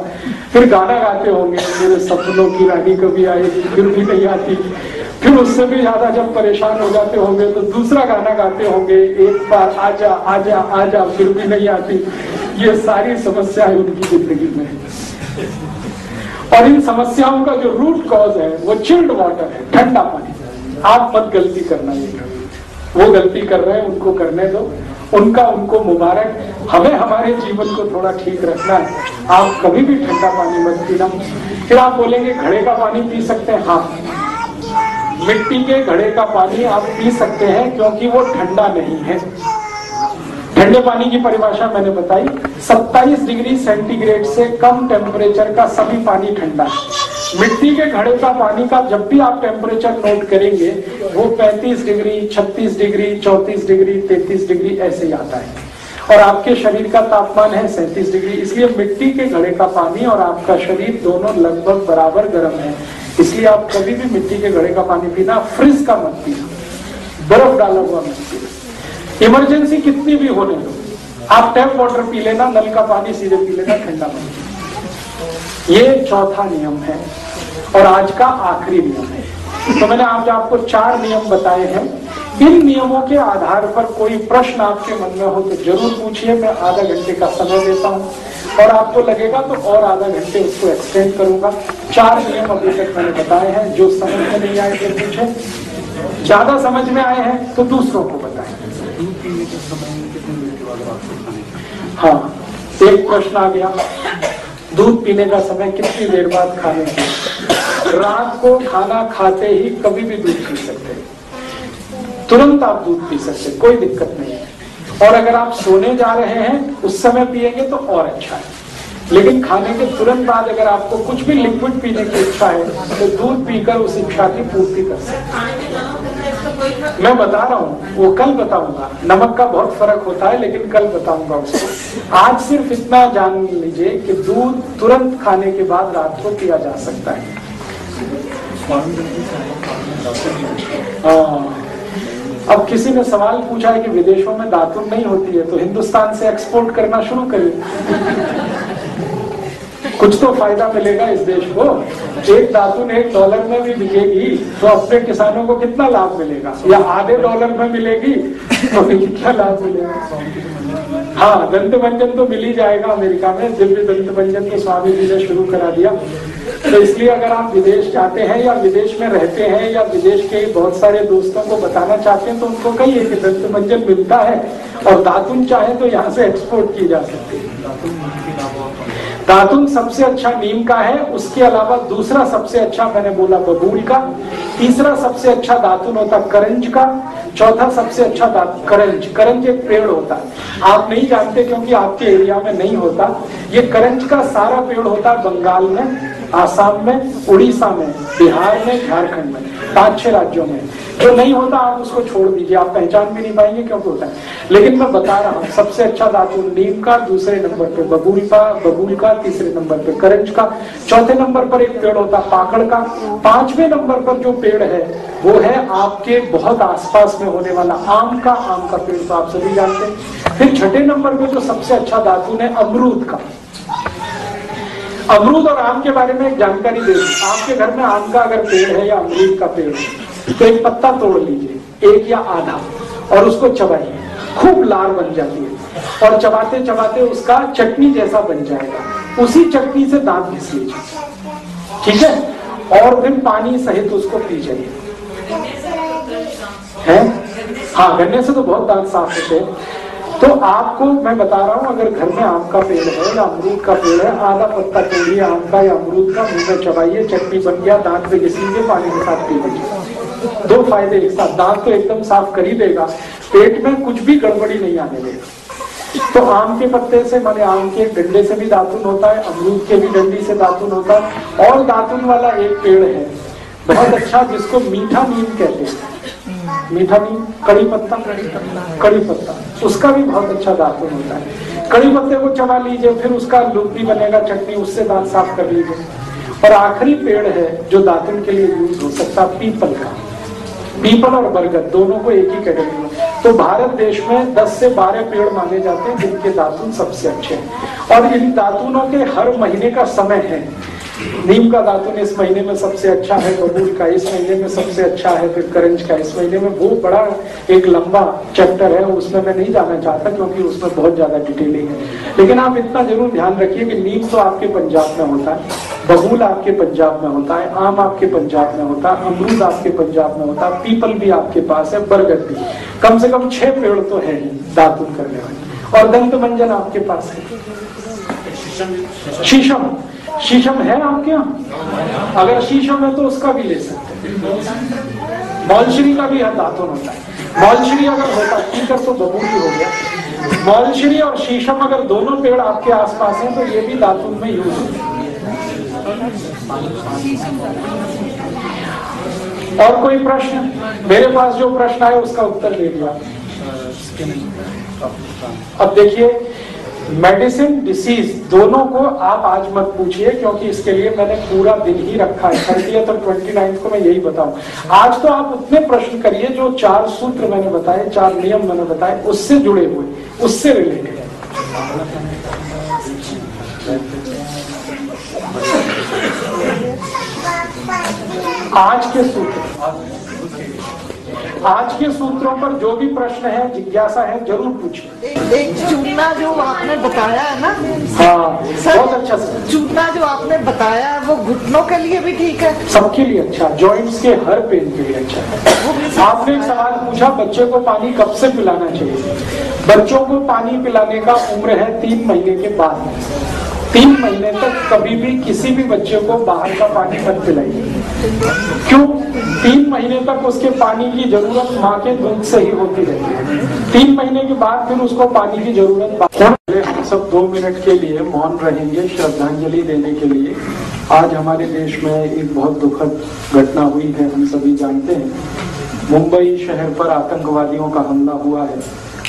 फिर गाना गाते होंगे, मेरे सपनों की रानी कभी आएगी, फिर भी नहीं आती। फिर उससे भी ज्यादा जब परेशान हो जाते होंगे तो दूसरा गाना गाते होंगे, एक बार आजा आजा आजा, फिर भी नहीं आती। ये सारी समस्याएं उनकी जिंदगी में है। और इन समस्याओं का जो रूट कॉज है वो चिल्ड वाटर है, ठंडा पानी। आप मत गलती करना, ये वो गलती कर रहे हैं उनको करने दो, उनको मुबारक। हमें हमारे जीवन को थोड़ा ठीक रखना है। आप कभी भी ठंडा पानी मत पीना। फिर आप बोलेंगे घड़े का पानी पी सकते हैं। हाँ, मिट्टी के घड़े का पानी आप पी सकते हैं, क्योंकि वो ठंडा नहीं है। ठंडे पानी की परिभाषा मैंने बताई, 27 डिग्री सेंटीग्रेड से कम टेम्परेचर का सभी पानी ठंडा है। मिट्टी के घड़े का पानी का जब भी आप टेम्परेचर नोट करेंगे वो 35 डिग्री, 36 डिग्री, 34 डिग्री, 33 डिग्री ऐसे ही आता है। और आपके शरीर का तापमान है 37 डिग्री, इसलिए मिट्टी के घड़े का पानी और आपका शरीर दोनों लगभग बराबर गर्म है। इसलिए आप कभी भी मिट्टी के घड़े का पानी पीना, फ्रिज का मत पीना, बर्फ डाला हुआ मत पीना। इमरजेंसी कितनी भी होने दो, आप टैप वाटर पी लेना, नल का पानी सीधे पी लेना, ठंडा पानी। ये चौथा नियम है और आज का आखिरी नियम है। तो मैंने आज आपको 4 नियम बताए हैं। इन नियमों के आधार पर कोई प्रश्न आपके मन में हो तो जरूर पूछिए। मैं आधा घंटे का समय देता हूँ और आपको लगेगा तो और आधा घंटे उसको एक्सटेंड करूंगा। 4 नियम अभी तक मैंने बताए हैं। जो समझ में नहीं आए तो पूछे, ज्यादा समझ में आए हैं तो दूसरों को बताएं। हाँ, एक प्रश्न आ गया, दूध पीने का समय कितनी देर बाद खाने का? रात को खाना खाते ही कभी भी दूध पी सकते हैं, तुरंत आप दूध पी सकते हैं, कोई दिक्कत नहीं है। और अगर आप सोने जा रहे हैं उस समय पिएंगे तो और अच्छा है। लेकिन खाने के तुरंत बाद अगर आपको कुछ भी लिक्विड पीने की इच्छा है तो दूध पीकर उस इच्छा की पूर्ति कर सकते हैं। मैं बता रहा हूँ, वो कल बताऊंगा। नमक का बहुत फर्क होता है, लेकिन कल बताऊंगा उसको। आज सिर्फ इतना जान लीजिए कि दूध तुरंत खाने के बाद रात को पिया जा सकता है। अब किसी ने सवाल पूछा है कि विदेशों में दातुन नहीं होती है तो हिंदुस्तान से एक्सपोर्ट करना शुरू करें, कुछ तो फायदा मिलेगा इस देश को। एक दातुन $1 में भी बिकेगी तो अपने किसानों को कितना लाभ मिलेगा, या आधे $1 में मिलेगी तो कितना लाभ मिलेगा। हाँ, दंत मंजन तो मिल ही जाएगा अमेरिका में, दिव्य दंत मंजन तो स्वामी जी ने शुरू करा दिया। तो इसलिए अगर आप विदेश जाते हैं या विदेश में रहते हैं या विदेश के बहुत सारे दोस्तों को बताना चाहते हैं तो उनको कहिए कि दंत मंजन मिलता है और दातुन चाहे तो यहाँ से एक्सपोर्ट की जा सकती है। दातुन सबसे अच्छा नीम का है, उसके अलावा दूसरा सबसे अच्छा मैंने बोला बबूल का, तीसरा सबसे अच्छा दातुन होता करंज का, चौथा सबसे अच्छा करंज एक पेड़ होता है, आप नहीं जानते क्योंकि आपके एरिया में नहीं होता। ये करंज का सारा पेड़ होता है बंगाल में आसाम में, उड़ीसा में, बिहार में, झारखंड में, 5-6 राज्यों में। जो नहीं होता आप उसको छोड़ दीजिए, आप पहचान भी नहीं पाएंगे क्योंकि होता है। लेकिन मैं बता रहा हूँ सबसे अच्छा धातु नीम का, दूसरे नंबर पे बबूल का, तीसरे नंबर पे करंज का, चौथे नंबर पर एक पेड़ होता है पाकड़ का, 5वें नंबर पर जो पेड़ है वो है आपके बहुत आसपास में होने वाला आम का पेड़, तो आप सभी जानते हैं। फिर छठे नंबर पे जो सबसे अच्छा धातु है अमरूद का। अमरूद और आम के बारे में एक जानकारी दे दूं, आपके घर में आम का अगर पेड़ है या अमरूद का पेड़ है तो एक पत्ता तोड़ लीजिए, 1 या आधा, और उसको चबाइए, खूब लार बन जाती है और चबाते चबाते उसका चटनी जैसा बन जाएगा। उसी चटनी से दांत घिस लीजिए, ठीक है, और फिर पानी सहित उसको पी जाइए। है हाँ, गन्ने से तो बहुत दांत साफ होते हैं। तो आपको मैं बता रहा हूं, अगर घर में आम का पेड़ है या अमरूद का पेड़ है, आधा पत्ता तोड़िए आम का या अमरूद का, मुंह में चबाइए, चटनी बन गया, दांत पे घिस लीजिए, पानी के साथ पी लीजिए। 2 फायदे एक साथ, दांत तो एकदम साफ कर ही देगा, पेट में कुछ भी गड़बड़ी नहीं आने देगा। तो आम के पत्ते से, माने आम के डंडे से भी दातुन होता है, अमरूद के भी डंडी से दातुन होता है। और दातुन वाला एक पेड़ है बहुत अच्छा, जिसको मीठा नीम कहते हैं। मीठा नीम, कड़ी पत्ता, उसका भी बहुत अच्छा दातुन होता है। कड़ी पत्ते को चबा लीजिए, फिर उसका लुप्पी बनेगा चटनी, उससे दांत साफ कर लीजिए। और आखिरी पेड़ है जो दातुन के लिए यूज हो सकता है, पीपल का। पीपल और बरगद दोनों को एक ही कैटेगरी में। तो भारत देश में 10 से 12 पेड़ माने जाते हैं जिनके दातुन सबसे अच्छे हैं। और इन दातुनों के हर महीने का समय है। नीम का दातुन इस महीने में सबसे अच्छा है, बबूल का इस महीने में सबसे अच्छा है, फिर करंज का इस महीने में। वो बड़ा एक लंबा चैप्टर है, उसमें मैं नहीं जाना चाहता क्योंकि उसमें बहुत ज्यादा डिटेलिंग है। लेकिन आप इतना जरूर ध्यान रखिए कि नीम तो आपके पंजाब में होता है, बबूल आपके पंजाब में होता है, आम आपके पंजाब में होता है, अमरूद आपके पंजाब में होता है, पीपल भी आपके पास है, बरगद भी। कम से कम 6 पेड़ तो है दातुन करने वाले। और दंत मंजन आपके पास है, शीशम है आपके यहाँ? अगर शीशम है तो उसका भी ले सकते हैं। मौलश्री का भी दातुन होता है। मौलश्री अगर होता है तो बबूल ही हो गया। मौलश्री और शीशम अगर दोनों पेड़ आपके आसपास हैं तो ये भी दातुन में यूज होते हैं। और कोई प्रश्न? मेरे पास जो प्रश्न आए उसका उत्तर दे दिया। अब देखिए, मेडिसिन डिसीज दोनों को आप आज मत पूछिए क्योंकि इसके लिए मैंने पूरा दिन ही रखा है। 30 और 29 को मैं यही बताऊं। आज तो आप उतने प्रश्न करिए जो 4 सूत्र मैंने बताए, 4 नियम मैंने बताए, उससे जुड़े हुए, उससे रिलेटेड। आज के सूत्रों पर जो भी प्रश्न है, जिज्ञासा है, जरूर पूछिए। एक चूना जो आपने बताया है ना, हाँ बहुत अच्छा सर। चूना जो आपने बताया वो घुटनों के लिए भी ठीक है, सबके लिए अच्छा, जॉइंट्स के हर पेन के लिए अच्छा है। आपने एक सवाल पूछा, बच्चे को पानी कब से पिलाना चाहिए? बच्चों को पानी पिलाने का उम्र है 3 महीने के बाद। 3 महीने तक कभी भी किसी भी बच्चे को बाहर का पानी मत पिलाइए। क्यों? 3 महीने तक उसके पानी की जरूरत माँ के दूध से ही होती रहती है। 3 महीने के बाद फिर उसको पानी की जरूरत। हम सब 2 मिनट के लिए मौन रहेंगे श्रद्धांजलि देने के लिए। आज हमारे देश में एक बहुत दुखद घटना हुई है, हम सभी जानते हैं। मुंबई शहर पर आतंकवादियों का हमला हुआ है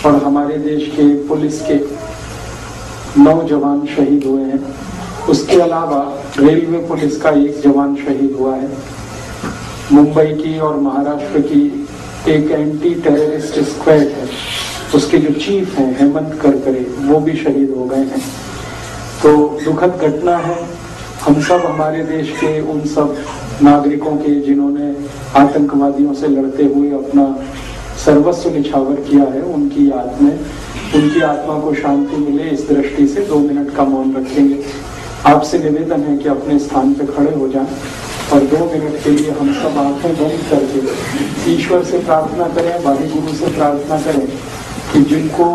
और हमारे देश के पुलिस के 9 जवान शहीद हुए हैं। उसके अलावा रेलवे पुलिस का 1 जवान शहीद हुआ है। मुंबई की और महाराष्ट्र की एक एंटी टेररिस्ट स्क्वाड है, उसके जो चीफ हैं हेमंत करकरे, वो भी शहीद हो गए हैं। तो दुखद घटना है। हम सब हमारे देश के उन सब नागरिकों के जिन्होंने आतंकवादियों से लड़ते हुए अपना सर्वस्व निछावर किया है, उनकी याद में, उनकी आत्मा को शांति मिले, इस दृष्टि से 2 मिनट का मौन रखेंगे। आपसे निवेदन है कि अपने स्थान पर खड़े हो जाएं और 2 मिनट के लिए हम सब आंखें बंद करके ईश्वर से प्रार्थना करें, वाहिगुरु से प्रार्थना करें कि जिनको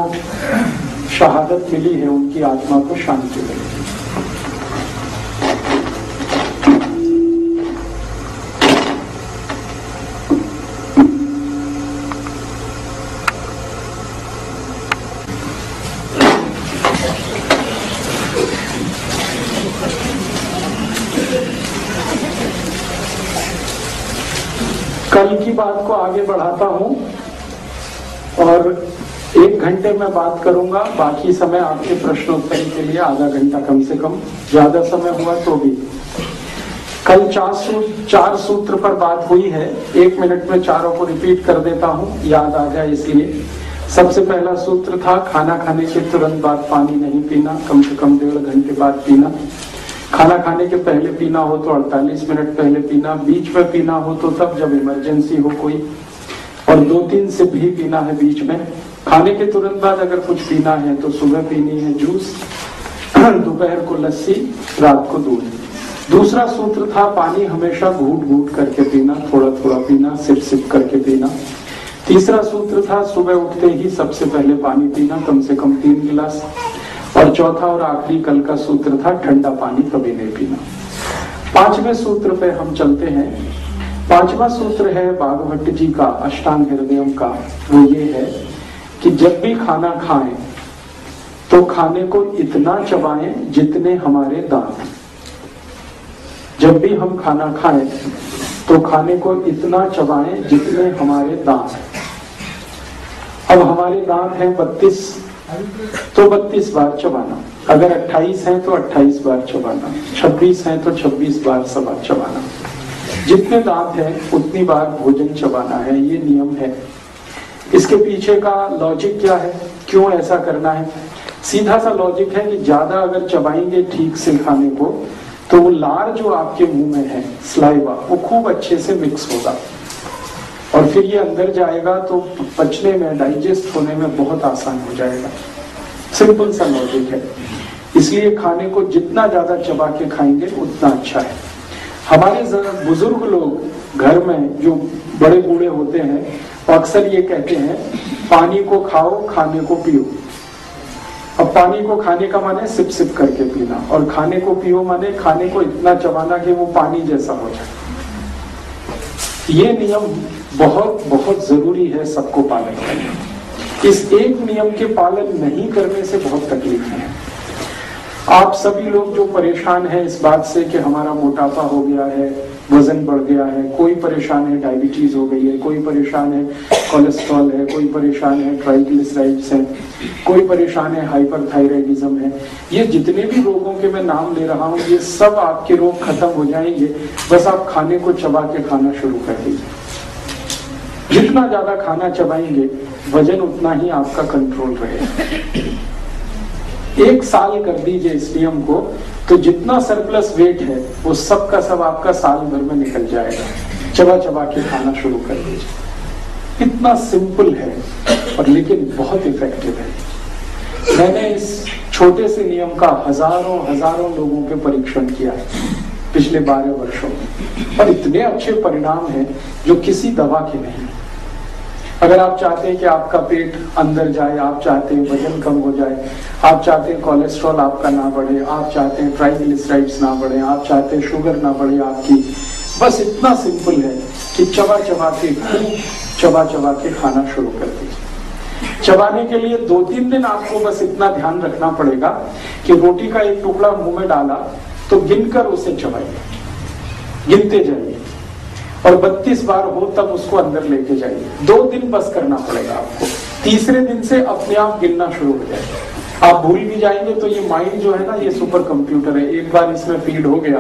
शहादत मिली है उनकी आत्मा को शांति मिले। बात को आगे बढ़ाता हूं और 1 घंटे में बात करूंगा, बाकी समय आपके प्रश्नोत्तर के लिए आधा घंटा कम से कम, ज्यादा समय हुआ तो भी। कल 4 सूत्र पर बात हुई है, 1 मिनट में चारों को रिपीट कर देता हूं, याद आ जाए इसलिए। सबसे पहला सूत्र था खाना खाने के तुरंत बाद पानी नहीं पीना, कम से कम 1.5 घंटे बाद पीना। खाना खाने के पहले पीना हो तो 48 मिनट पहले पीना, बीच में पीना हो तो तब जब इमरजेंसी हो कोई, और 2-3 सिप भी पीना है बीच में। खाने के तुरंत बाद अगर कुछ पीना है तो सुबह पीनी है जूस, दोपहर को लस्सी, रात को दूध। दूसरा सूत्र था पानी हमेशा घूट घूट करके पीना, थोड़ा थोड़ा पीना, सिप सिप करके पीना। तीसरा सूत्र था सुबह उठते ही सबसे पहले पानी पीना, कम से कम 3 गिलास। और चौथा और आखिरी कल का सूत्र था ठंडा पानी कभी नहीं पीना। 5वें सूत्र पे हम चलते हैं। 5वां सूत्र है भागवत जी का, अष्टांग हृदयम का। वो ये है कि जब भी खाना खाएं तो खाने को इतना चबाएं जितने हमारे दांत। जब भी हम खाना खाएं तो खाने को इतना चबाएं जितने हमारे दांत। अब हमारे दांत हैं 32, तो 32 बार चबाना। अगर 28 हैं तो 28 बार चबाना, 26 हैं तो 26 बार चबाना। जितने दांत हैं उतनी बार भोजन चबाना है, ये नियम है। इसके पीछे का लॉजिक क्या है, क्यों ऐसा करना है? सीधा सा लॉजिक है कि ज्यादा अगर चबाएंगे ठीक से खाने को तो वो लार जो आपके मुंह में है, स्लाइवा, वो खूब अच्छे से मिक्स होगा और फिर ये अंदर जाएगा तो पचने में, डाइजेस्ट होने में बहुत आसान हो जाएगा। सिंपल सा लॉजिक है। इसलिए खाने को जितना ज्यादा चबा के खाएंगे उतना अच्छा है। हमारे बुजुर्ग लोग घर में जो बड़े बूढ़े होते हैं अक्सर ये कहते हैं पानी को खाओ खाने को पियो। अब पानी को खाने का माने सिप सिप करके पीना, और खाने को पियो माने खाने को इतना चबाना कि वो पानी जैसा हो जाए। ये नियम बहुत बहुत जरूरी है सबको पालन करना। इस एक नियम के पालन नहीं करने से बहुत तकलीफ है। आप सभी लोग जो परेशान हैं इस बात से कि हमारा मोटापा हो गया है, वजन बढ़ गया है, कोई परेशान है डायबिटीज हो गई है, कोई परेशान है कोलेस्ट्रॉल है, कोई परेशान है ट्राइग्लिसराइड्स है, कोई परेशान है हाइपरथायराइडिज्म है। ये जितने भी रोगों के मैं नाम ले रहा हूँ ये सब आपके रोग खत्म हो जाएंगे, बस आप खाने को चबा के खाना शुरू कर दीजिए। जितना ज्यादा खाना चबाएंगे वजन उतना ही आपका कंट्रोल रहेगा। 1 साल कर दीजिए इस नियम को, तो जितना सरप्लस वेट है वो सब का सब आपका साल भर में निकल जाएगा। चबा चबा के खाना शुरू कर दीजिए। इतना सिंपल है और लेकिन बहुत इफेक्टिव है। मैंने इस छोटे से नियम का हजारों लोगों पे परीक्षण किया है पिछले 12 वर्षों में, और इतने अच्छे परिणाम हैं जो किसी दवा के नहीं। अगर आप चाहते हैं कि आपका पेट अंदर जाए, आप चाहते हैं वजन कम हो जाए, आप चाहते हैं कोलेस्ट्रॉल आपका ना बढ़े, आप चाहते हैं ट्राइग्लिसराइड्स ना बढ़े, आप चाहते हैं शुगर ना बढ़े आपकी, बस इतना सिंपल है कि चबा चबा के खाना शुरू कर दीजिए। चबाने के लिए 2-3 दिन आपको बस इतना ध्यान रखना पड़ेगा कि रोटी का एक टुकड़ा मुंह में डाला तो गिनकर उसे चबाइए, गिनते जाइए, और 32 बार हो तब उसको अंदर लेके जाइए। 2 दिन बस करना पड़ेगा आपको। तीसरे दिन से अपने आप गिनना शुरू हो जाएगा। आप भूल भी जाएंगे तो ये माइंड जो है ना, ये सुपर कंप्यूटर है, एक बार इसमें फीड हो गया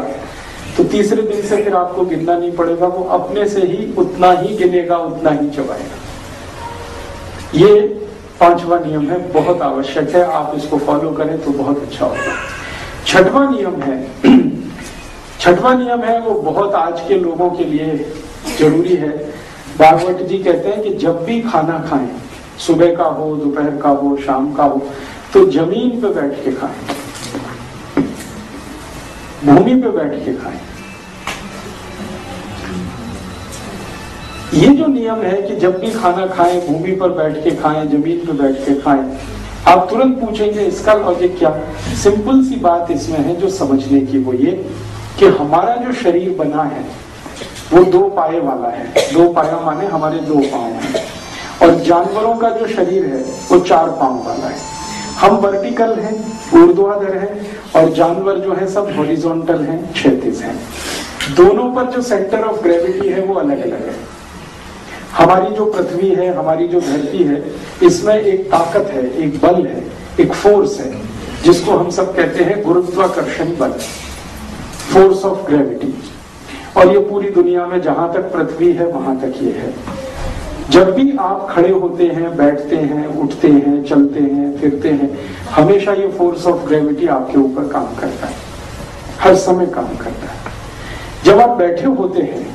तो तीसरे दिन से फिर आपको गिनना नहीं पड़ेगा, वो अपने से ही उतना ही गिनेगा, उतना ही चबाएगा। ये 5वां नियम है, बहुत आवश्यक है। आप इसको फॉलो करें तो बहुत अच्छा होगा। 6वां नियम है वो बहुत आज के लोगों के लिए जरूरी है। भागवत जी कहते हैं कि जब भी खाना खाएं, सुबह का हो, दोपहर का हो, शाम का हो, तो जमीन पे बैठ के खाएं, भूमि पे बैठ के खाएं। ये जो नियम है कि जब भी खाना खाएं भूमि पर बैठ के खाएं, जमीन पे बैठ के खाएं, आप तुरंत पूछेंगे इसका लॉजिक क्या? सिंपल सी बात इसमें है जो समझने की, वो ये कि हमारा जो शरीर बना है वो 2 पाए वाला है। 2 पाया माने हमारे 2 पांव हैं, और जानवरों का जो शरीर है वो 4 पांव वाला है। हम वर्टिकल हैं, ऊर्ध्वाधर हैं, और जानवर जो है सब हॉरिजॉन्टल हैं, क्षैतिज हैं। दोनों पर जो सेंटर ऑफ ग्रेविटी है वो अलग अलग है। हमारी जो पृथ्वी है, हमारी जो धरती है, इसमें एक ताकत है, एक बल है, एक फोर्स है, जिसको हम सब कहते हैं गुरुत्वाकर्षण बल, फोर्स ऑफ ग्रेविटी। और ये पूरी दुनिया में जहां तक पृथ्वी है वहां तक ये है। जब भी आप खड़े होते हैं, बैठते हैं, उठते हैं, चलते हैं, फिरते हैं, हमेशा ये फोर्स ऑफ ग्रेविटी आपके ऊपर काम करता है, हर समय काम करता है। जब आप बैठे होते हैं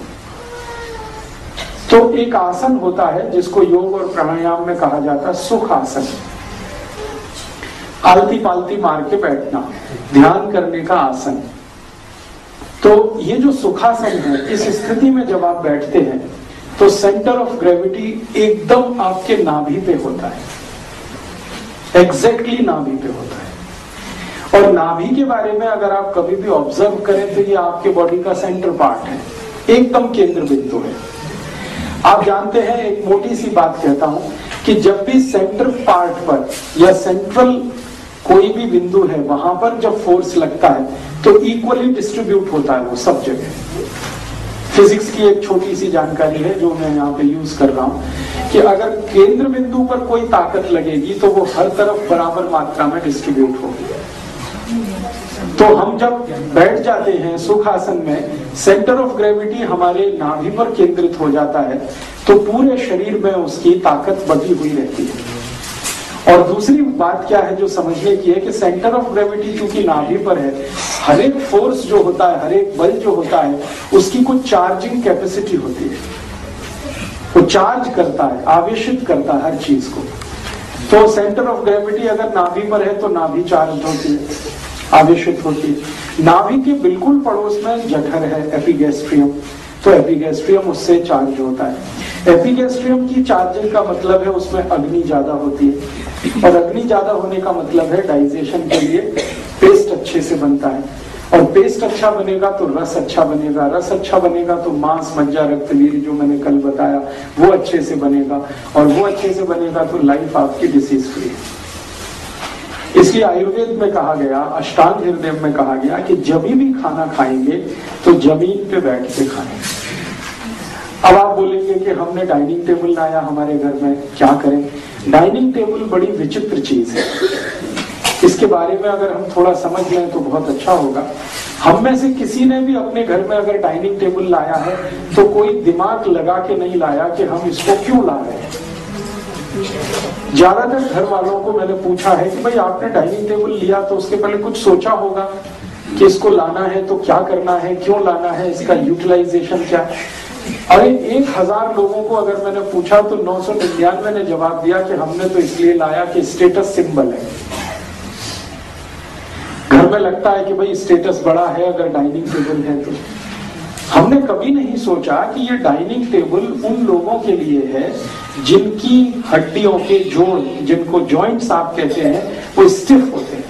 तो एक आसन होता है जिसको योग और प्राणायाम में कहा जाता है सुख आसन। आलती पालती मार के बैठना, ध्यान करने का आसन। तो ये जो सुखासन है, इस स्थिति में जब आप बैठते हैं तो सेंटर ऑफ ग्रेविटी एकदम आपके नाभि पे होता है, एग्जैक्टली नाभि पे होता है। और नाभि के बारे में अगर आप कभी भी ऑब्जर्व करें तो ये आपके बॉडी का सेंटर पार्ट है, एकदम केंद्र बिंदु है। आप जानते हैं, एक मोटी सी बात कहता हूं कि जब भी सेंटर पार्ट पर या सेंट्रल कोई भी बिंदु है वहां पर जब फोर्स लगता है तो इक्वली डिस्ट्रीब्यूट होता है वो सब जगह। फिजिक्स की एक छोटी सी जानकारी है जो मैं यहाँ पे यूज कर रहा हूं कि अगर केंद्र बिंदु पर कोई ताकत लगेगी तो वो हर तरफ बराबर मात्रा में डिस्ट्रीब्यूट होगी। तो हम जब बैठ जाते हैं सुखासन में, सेंटर ऑफ ग्रेविटी हमारे नाभि पर केंद्रित हो जाता है तो पूरे शरीर में उसकी ताकत बटी हुई रहती है। और दूसरी बात क्या है जो समझने की है कि सेंटर ऑफ ग्रेविटी चूंकि नाभि पर है, हर एक फोर्स जो होता है, हर एक बल जो होता है, उसकी कुछ चार्जिंग कैपेसिटी होती है। वो चार्ज करता है, आवेशित करता है हर चीज को। तो सेंटर ऑफ ग्रेविटी अगर नाभि पर है तो नाभि चार्ज होती है, आवेशित होती है। नाभि के बिल्कुल पड़ोस में जठर है, एपिगैस्ट्रियम, तो एपिगैस्ट्रियम उससे चार्ज होता है। एपिगैस्ट्रियम की चार्जिंग का मतलब है उसमें अग्नि ज्यादा होती है, और अग्नि ज्यादा होने का मतलब है डाइजेशन के लिए पेस्ट अच्छे से बनता है, और पेस्ट अच्छा बनेगा तो रस अच्छा बनेगा, रस अच्छा बनेगा तो मांस मज्जा रक्त वीर्य जो मैंने कल बताया वो अच्छे से बनेगा, और वो अच्छे से बनेगा तो लाइफ आपकी डिसीज फ्री है। इसलिए आयुर्वेद में कहा गया, अष्टांग हृदय में कहा गया कि जब भी खाना खाएंगे तो जमीन पे बैठ के खाएं। अब आप बोलेंगे कि हमने डाइनिंग टेबल लाया हमारे घर में, क्या करें? डाइनिंग टेबल बड़ी विचित्र चीज है, इसके बारे में अगर हम थोड़ा समझ लें तो बहुत अच्छा होगा। हम में से किसी ने भी अपने घर में अगर डाइनिंग टेबल लाया है तो कोई दिमाग लगा के नहीं लाया कि हम इसको क्यों ला रहे हैं। ज्यादातर घर वालों को मैंने पूछा है कि भाई आपने डाइनिंग टेबल लिया तो उसके पहले कुछ सोचा होगा कि इसको लाना है तो क्या करना है, क्यों लाना है, इसका यूटिलाइजेशन क्या है। अरे 1000 लोगों को अगर मैंने पूछा तो 999 ने जवाब दिया कि हमने तो इसलिए लाया कि स्टेटस सिंबल है। घर में लगता है कि भाई स्टेटस बड़ा है अगर डाइनिंग टेबल है तो। हमने कभी नहीं सोचा कि ये डाइनिंग टेबल उन लोगों के लिए है जिनकी हड्डियों के जोड़, जिनको जॉइंट्स आप कहते हैं, वो स्टिफ होते हैं,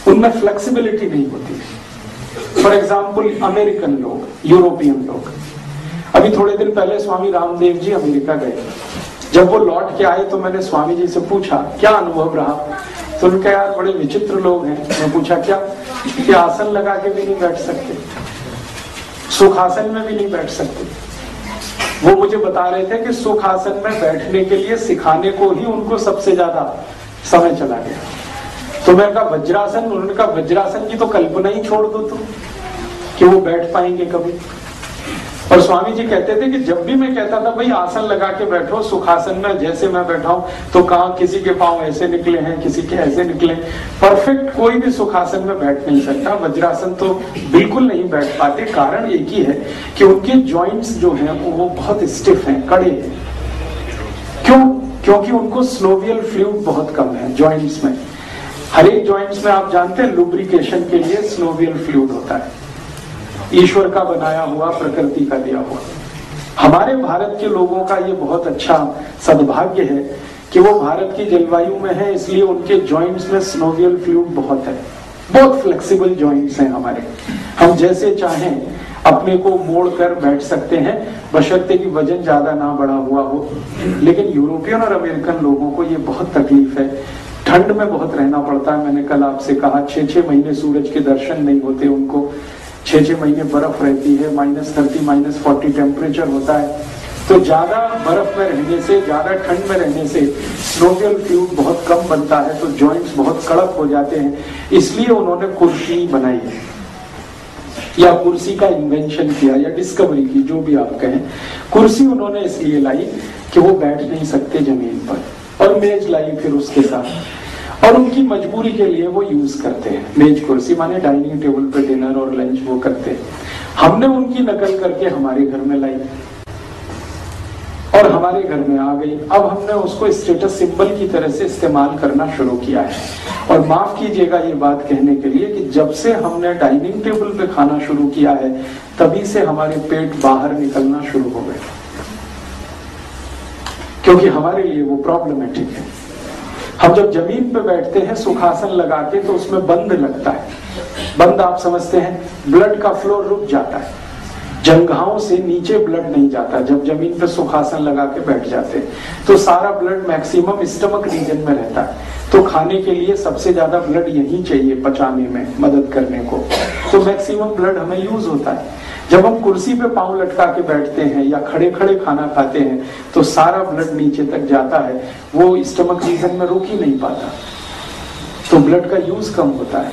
उनमें फ्लेक्सिबिलिटी नहीं होती। फॉर एग्जाम्पल अमेरिकन लोग, यूरोपियन लोग। अभी थोड़े दिन पहले स्वामी रामदेव जी अमेरिका गए। जब वो लौट के आए तो मैंने स्वामी जी से पूछा क्या अनुभव रहा, तो उनका यार बड़े विचित्र लोग हैं। मैं पूछा क्या? कि आसन लगा के भी नहीं बैठ सकते, सुखासन में भी नहीं बैठ सकते। वो मुझे बता रहे थे कि सुखासन में बैठने के लिए सिखाने को ही उनको सबसे ज्यादा समय चला गया। तो मैं कहा वज्रासन, उन्होंने कहा वज्रासन की तो कल्पना ही छोड़ दो तुम कि वो बैठ पाएंगे कभी। और स्वामी जी कहते थे कि जब भी मैं कहता था भाई आसन लगा के बैठो सुखासन में, जैसे मैं बैठा हूं, तो कहा किसी के पांव ऐसे निकले हैं, किसी के ऐसे निकले। परफेक्ट कोई भी सुखासन में बैठ नहीं सकता, वज्रासन तो बिल्कुल नहीं बैठ पाते। कारण एक ही है कि उनके जॉइंट्स जो हैं वो बहुत स्टिफ हैं, कड़े हैं। क्यों? क्योंकि उनको स्लोवियल फ्लूइड बहुत कम है जॉइंट्स में। हर एक जॉइंट्स में आप जानते हैं लुब्रिकेशन के लिए स्लोवियल फ्लूइड होता है, ईश्वर का बनाया हुआ, प्रकृति का दिया हुआ। हमारे भारत के लोगों का ये बहुत अच्छा सद्भाग्य है कि वो भारत की जलवायु में है, इसलिए उनके जॉइंट्स में स्नोवियल फ्लूइड बहुत है, बहुत फ्लेक्सिबल जॉइंट्स हैं हमारे। हम जैसे चाहें अपने को मोड़ कर बैठ सकते हैं, बशर्ते कि वजन ज्यादा ना बढ़ा हुआ हो। लेकिन यूरोपियन और अमेरिकन लोगों को ये बहुत तकलीफ है, ठंड में बहुत रहना पड़ता है। मैंने कल आपसे कहा 6-6 महीने सूरज के दर्शन नहीं होते उनको, 6-6 महीने बर्फ रहती है, -30 -40 टेम्परेचर होता है। तो ज्यादा बर्फ में रहने से, ज्यादा ठंड में रहने से स्नोवियल फ्लूइड बहुत कम बनता है, तो जॉइंट्स बहुत कड़क हो जाते हैं। इसलिए उन्होंने कुर्सी बनाई है, या कुर्सी का इन्वेंशन किया, या डिस्कवरी की, जो भी आप कहें। कुर्सी उन्होंने इसलिए लाई कि वो बैठ नहीं सकते जमीन पर, और मेज लाई फिर उसके साथ, और उनकी मजबूरी के लिए वो यूज करते हैं मेज कुर्सी, माने डाइनिंग टेबल पे डिनर और लंच वो करते हैं। हमने उनकी नकल करके हमारे घर में लाई और हमारे घर में आ गई। अब हमने उसको स्टेटस सिंबल की तरह से इस्तेमाल करना शुरू किया है। और माफ कीजिएगा ये बात कहने के लिए कि जब से हमने डाइनिंग टेबल पे खाना शुरू किया है, तभी से हमारे पेट बाहर निकलना शुरू हो गए, क्योंकि हमारे लिए वो प्रॉब्लमेटिक है। हम जब जमीन पे बैठते हैं सुखासन लगा के, तो उसमें बंद लगता है। बंद आप समझते हैं, ब्लड का फ्लो रुक जाता है, जंघाओं से नीचे ब्लड नहीं जाता। जब जमीन पे सुखासन लगा के बैठ जाते हैं तो सारा ब्लड मैक्सिमम स्टमक रीजन में रहता है, तो खाने के लिए सबसे ज्यादा ब्लड यही चाहिए पचाने में मदद करने को, तो मैक्सिमम ब्लड हमें यूज होता है। जब हम कुर्सी पे पांव लटका के बैठते हैं या खड़े खड़े खाना खाते हैं, तो सारा ब्लड नीचे तक जाता है, वो स्टमक रीजन में रुक ही नहीं पाता, तो ब्लड का यूज कम होता है,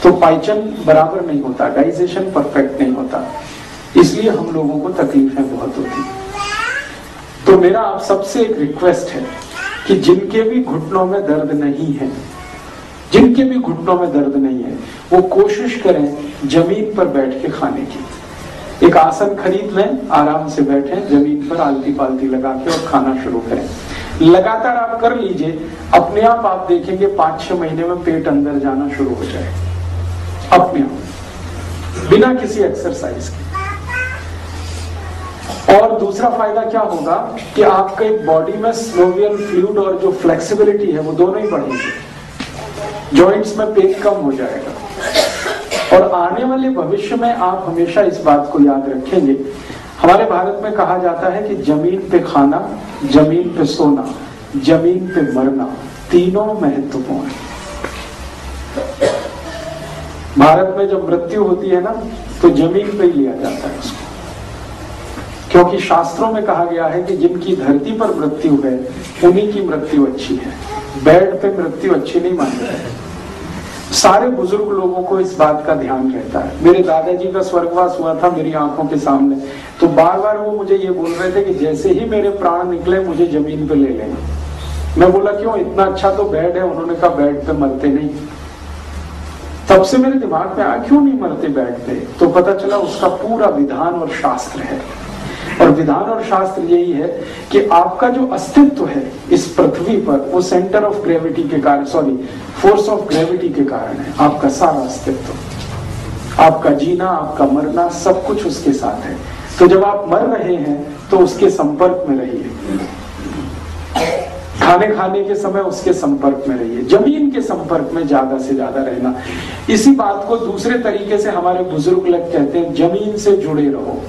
तो पाचन बराबर नहीं होता, डाइजेशन परफेक्ट नहीं होता, इसलिए हम लोगों को तकलीफें बहुत होती। तो मेरा आप सबसे एक रिक्वेस्ट है कि जिनके भी घुटनों में दर्द नहीं है, जिनके भी घुटनों में दर्द नहीं है, वो कोशिश करें जमीन पर बैठ के खाने की। एक आसन खरीद लें, आराम से बैठें जमीन पर, आलती पालती लगा के और खाना शुरू करें। लगातार आप कर लीजिए, अपने आप देखेंगे 5-6 महीने में पेट अंदर जाना शुरू हो जाएगा अपने आप, बिना किसी एक्सरसाइज के। और दूसरा फायदा क्या होगा कि आपके बॉडी में स्लोवियल फ्लूइड और जो फ्लेक्सिबिलिटी है वो दोनों ही बढ़ेंगे, जॉइंट्स में पेन कम हो जाएगा। और आने वाले भविष्य में आप हमेशा इस बात को याद रखेंगे, हमारे भारत में कहा जाता है कि जमीन पे खाना, जमीन पे सोना, जमीन पे मरना, तीनों महत्वपूर्ण है। भारत में जब मृत्यु होती है ना, तो जमीन पे ही लिया जाता है उसको, क्योंकि शास्त्रों में कहा गया है कि जिनकी धरती पर मृत्यु है उन्हीं की मृत्यु अच्छी है, बेड पे मृत्यु अच्छी नहीं मानी है। सारे बुजुर्ग लोगों को इस बात का ध्यान रहता है। मेरे दादाजी का स्वर्गवास हुआ था मेरी आंखों के सामने, तो बार बार वो मुझे ये बोल रहे थे कि जैसे ही मेरे प्राण निकले मुझे जमीन पे ले लेना। मैं बोला क्यों, इतना अच्छा तो बेड है। उन्होंने कहा बेड पे मरते नहीं। तब से मेरे दिमाग में आया क्यों नहीं मरते बेड पे, तो पता चला उसका पूरा विधान और शास्त्र है। और विधान और शास्त्र यही है कि आपका जो अस्तित्व है इस पृथ्वी पर, वो सेंटर ऑफ ग्रेविटी के कारण, फोर्स ऑफ ग्रेविटी के कारण है। आपका सारा अस्तित्व, आपका जीना, आपका मरना, सब कुछ उसके साथ है। तो जब आप मर रहे हैं तो उसके संपर्क में रहिए, खाने के समय उसके संपर्क में रहिए, जमीन के संपर्क में ज्यादा से ज्यादा रहना। इसी बात को दूसरे तरीके से हमारे बुजुर्ग लोग कहते हैं, जमीन से जुड़े रहो,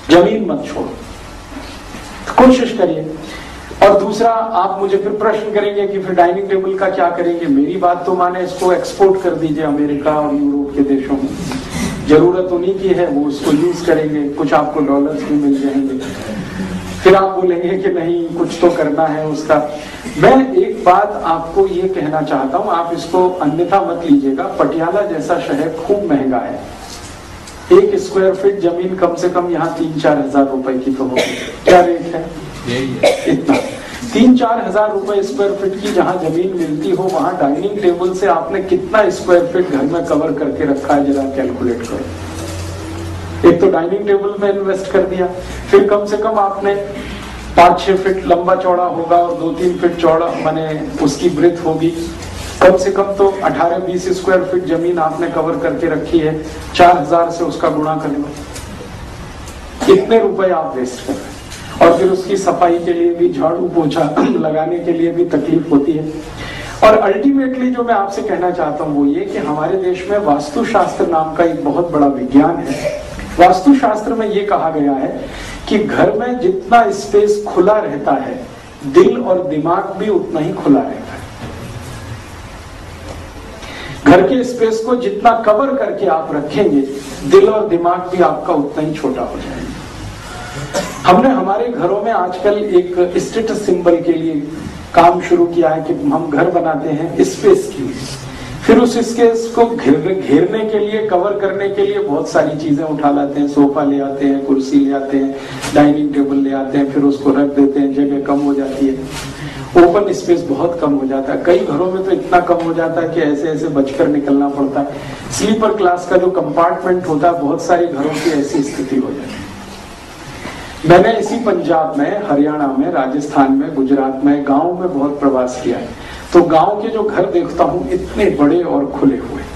जमीन मत छोड़ो, कोशिश करिए। और दूसरा, आप मुझे फिर प्रश्न करेंगे कि फिर डाइनिंग टेबल का क्या करेंगे। मेरी बात तो माने, इसको एक्सपोर्ट कर दीजिए अमेरिका और यूरोप के देशों में, जरूरत उन्हीं की है, वो उसको यूज करेंगे, कुछ आपको डॉलर्स भी मिल जाएंगे। फिर आप बोलेंगे कि नहीं कुछ तो करना है उसका। मैं एक बात आपको ये कहना चाहता हूँ, आप इसको अन्यथा मत लीजिएगा। पटियाला जैसा शहर खूब महंगा है, 1 स्क्वायर फीट जमीन कम से कम यहाँ 3-4 हजार रुपए की तो होगी। क्या रेट है? इतना 3-4 हजार रुपए स्क्वायर फीट की जहाँ जमीन मिलती हो, वहां डाइनिंग टेबल से आपने कितना स्क्वायर फीट घर में कवर करके रखा है, जरा कैलकुलेट करो। एक तो डाइनिंग टेबल में इन्वेस्ट कर दिया, फिर कम से कम आपने 5-6 फीट लंबा चौड़ा होगा और 2-3 फीट चौड़ा, माने उसकी ब्रेथ होगी, कम से कम तो 18-20 स्क्वायर फीट जमीन आपने कवर करके रखी है। 4000 से उसका गुणा कर लो, कितने रुपए आप वेस्ट कर रहे हैं। और फिर उसकी सफाई के लिए भी, झाड़ू पोछा लगाने के लिए भी तकलीफ होती है। और अल्टीमेटली जो मैं आपसे कहना चाहता हूँ वो ये कि हमारे देश में वास्तुशास्त्र नाम का एक बहुत बड़ा विज्ञान है। वास्तुशास्त्र में ये कहा गया है कि घर में जितना स्पेस खुला रहता है, दिल और दिमाग भी उतना ही खुला रहता है। घर के स्पेस को जितना कवर करके आप रखेंगे, दिल और दिमाग भी आपका उतना ही छोटा हो जाएगा। हमने हमारे घरों में आजकल एक स्टेटस सिंबल के लिए काम शुरू किया है कि हम घर बनाते हैं स्पेस के लिए, फिर उस स्पेस को घेरने के लिए, कवर करने के लिए बहुत सारी चीजें उठा लाते हैं, सोफा ले आते हैं, कुर्सी ले आते हैं, डाइनिंग टेबल ले आते हैं, फिर उसको रख देते हैं, जगह कम हो जाती है, ओपन स्पेस बहुत कम हो जाता है। कई घरों में तो इतना कम हो जाता है कि ऐसे ऐसे बचकर निकलना पड़ता है। स्लीपर क्लास का जो कंपार्टमेंट होता है, बहुत सारे घरों की ऐसी स्थिति हो जाती है। मैंने इसी पंजाब में, हरियाणा में, राजस्थान में, गुजरात में, गांव में बहुत प्रवास किया है, तो गांव के जो घर देखता हूँ इतने बड़े और खुले हुए,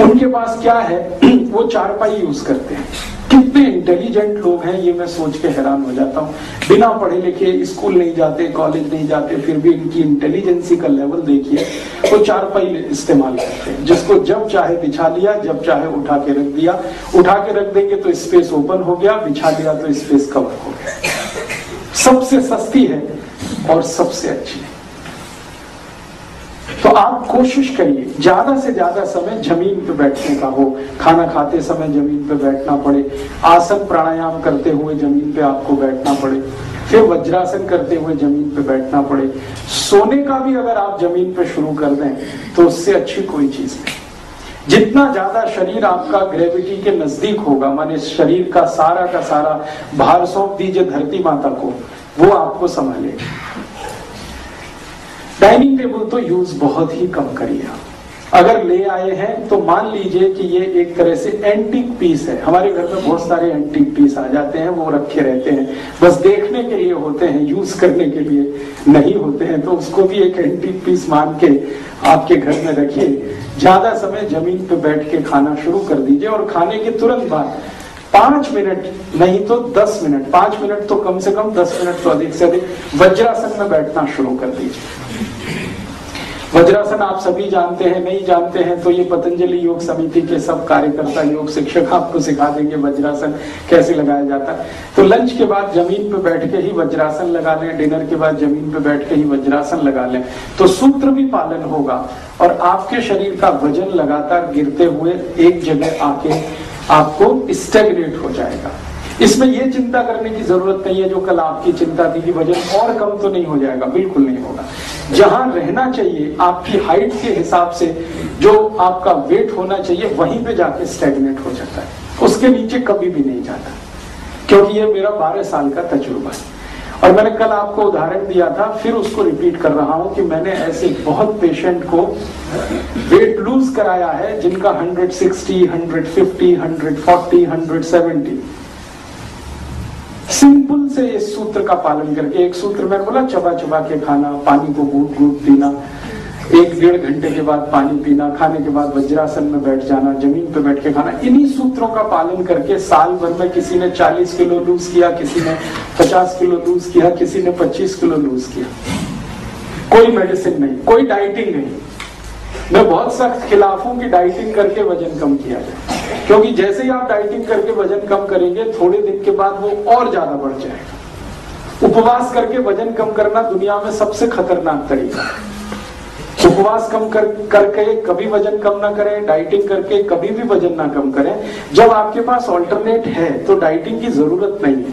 उनके पास क्या है, वो चारपाई यूज करते हैं। कितने इंटेलिजेंट लोग हैं, ये मैं सोच के हैरान हो जाता हूँ। बिना पढ़े लिखे, स्कूल नहीं जाते, कॉलेज नहीं जाते, फिर भी इनकी इंटेलिजेंसी का लेवल देखिए। वो चारपाई इस्तेमाल करते हैं, जिसको जब चाहे बिछा लिया, जब चाहे उठा के रख दिया। उठा के रख देंगे तो स्पेस ओपन हो गया, बिछा लिया तो स्पेस कवर हो गया। सबसे सस्ती है और सबसे अच्छी है। तो आप कोशिश करिए ज्यादा से ज्यादा समय जमीन पे बैठने का हो, खाना खाते समय जमीन पे बैठना पड़े, आसन प्राणायाम करते हुए जमीन पे आपको बैठना पड़े, फिर वज्रासन करते हुए जमीन पे बैठना पड़े। सोने का भी अगर आप जमीन पे शुरू कर दें तो उससे अच्छी कोई चीज नहीं। जितना ज्यादा शरीर आपका ग्रेविटी के नजदीक होगा, माने शरीर का सारा भार सौंप दीजिए धरती माता को, वो आपको संभालेगा। डाइनिंग टेबल तो यूज बहुत ही कम करिए। अगर ले आए हैं तो मान लीजिए कि ये एक तरह से एंटीक पीस है। हमारे घर में बहुत सारे एंटीक पीस आ जाते हैं, वो रखे रहते हैं, बस देखने के लिए होते हैं, यूज करने के लिए नहीं होते हैं। तो उसको भी एक एंटीक पीस मान के आपके घर में रखिए। ज्यादा समय जमीन पे बैठ के खाना शुरू कर दीजिए और खाने के तुरंत बाद 5 मिनट नहीं तो 10 मिनट, 5 मिनट तो कम से कम, 10 मिनट तो अधिक से अधिक वज्रासन में बैठना शुरू कर दीजिए। वज्रासन आप सभी जानते हैं, नहीं जानते हैं तो ये पतंजलि योग समिति के सब कार्यकर्ता, योग शिक्षक आपको सिखा देंगे वज्रासन कैसे लगाया जाता है। तो लंच के बाद जमीन पे बैठ के ही वज्रासन लगा लें, डिनर के बाद जमीन पे बैठ के ही वज्रासन लगा लें, तो सूत्र भी पालन होगा और आपके शरीर का वजन लगातार गिरते हुए एक जगह आके आपको स्टैग्नेट हो जाएगा। इसमें यह चिंता करने की जरूरत नहीं है जो कल आपकी चिंता थी कि वजन और कम तो नहीं हो जाएगा, बिल्कुल नहीं होगा। जहां रहना चाहिए आपकी हाइट के हिसाब से, जो आपका वेट होना चाहिए वहीं पे जाके स्टैग्नेट हो जाता है, उसके नीचे कभी भी नहीं जाता। क्योंकि ये मेरा 12 साल का तजुर्बा है और मैंने कल आपको उदाहरण दिया था, फिर उसको रिपीट कर रहा हूं कि मैंने ऐसे बहुत पेशेंट को वेट लूज कराया है जिनका 160, 150, 140, 170, सिंपल से इस सूत्र का पालन करके। एक सूत्र मैंने बोला, चबा चबा के खाना, पानी को घूट घूट पीना, 1-1.5 घंटे के बाद पानी पीना, खाने के बाद वज्रासन में बैठ जाना, जमीन पे बैठ के खाना। इन्हीं सूत्रों का पालन करके साल भर में किसी ने 40 किलो लूज किया, किसी ने 50 किलो लूज किया, किसी ने 25 किलो लूज किया। कोई मेडिसिन नहीं, कोई डाइटिंग नहीं। मैं बहुत सख्त खिलाफ हूं कि डाइटिंग करके वजन कम किया जाए, क्योंकि जैसे ही आप डाइटिंग करके वजन कम करेंगे थोड़े दिन के बाद वो और ज्यादा बढ़ जाएगा। उपवास करके वजन कम करना दुनिया में सबसे खतरनाक तरीका है। उपवास कम करके कभी वजन कम ना करें, डाइटिंग करके कभी भी वजन ना कम करें। जब आपके पास ऑल्टरनेट है तो डाइटिंग की जरूरत नहीं है,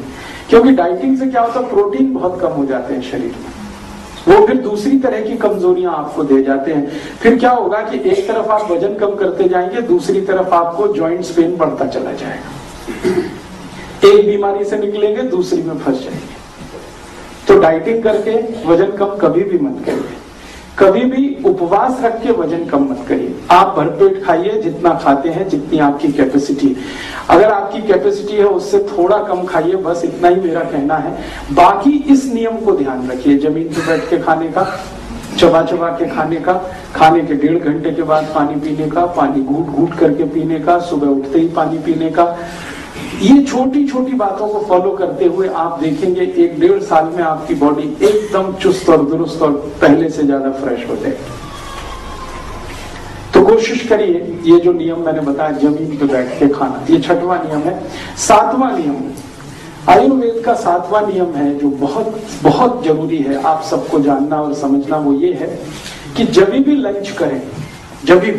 क्योंकि डाइटिंग से क्या होता है, प्रोटीन बहुत कम हो जाते हैं शरीर में, वो फिर दूसरी तरह की कमजोरियां आपको दे जाते हैं। फिर क्या होगा कि एक तरफ आप वजन कम करते जाएंगे, दूसरी तरफ आपको जॉइंट्स पेन बढ़ता चला जाएगा। एक बीमारी से निकलेंगे, दूसरी में फंस जाएंगे। तो डाइटिंग करके वजन कम कभी भी मत करिए, कभी भी उपवास रख के वजन कम मत करिए। आप भरपेट खाइए, जितना खाते हैं, जितनी आपकी कैपेसिटी। अगर आपकी कैपेसिटी है उससे थोड़ा कम खाइए, बस इतना ही मेरा कहना है। बाकी इस नियम को ध्यान रखिए, जमीन पे बैठ के खाने का, चबा चबा के खाने का, खाने के 1.5 घंटे के बाद पानी पीने का, पानी घूट घूट करके पीने का, सुबह उठते ही पानी पीने का। ये छोटी छोटी बातों को फॉलो करते हुए आप देखेंगे 1-1.5 साल में आपकी बॉडी एकदम चुस्त और दुरुस्त और पहले से ज्यादा फ्रेश हो जाएगी। तो कोशिश करिए, ये जो नियम मैंने बताया जमीन पे बैठ के खाना, ये 6वां नियम है। 7वां नियम आयुर्वेद का 7वां नियम है जो बहुत बहुत जरूरी है आप सबको जानना और समझना। वो ये है कि जब भी लंच करें, जब भी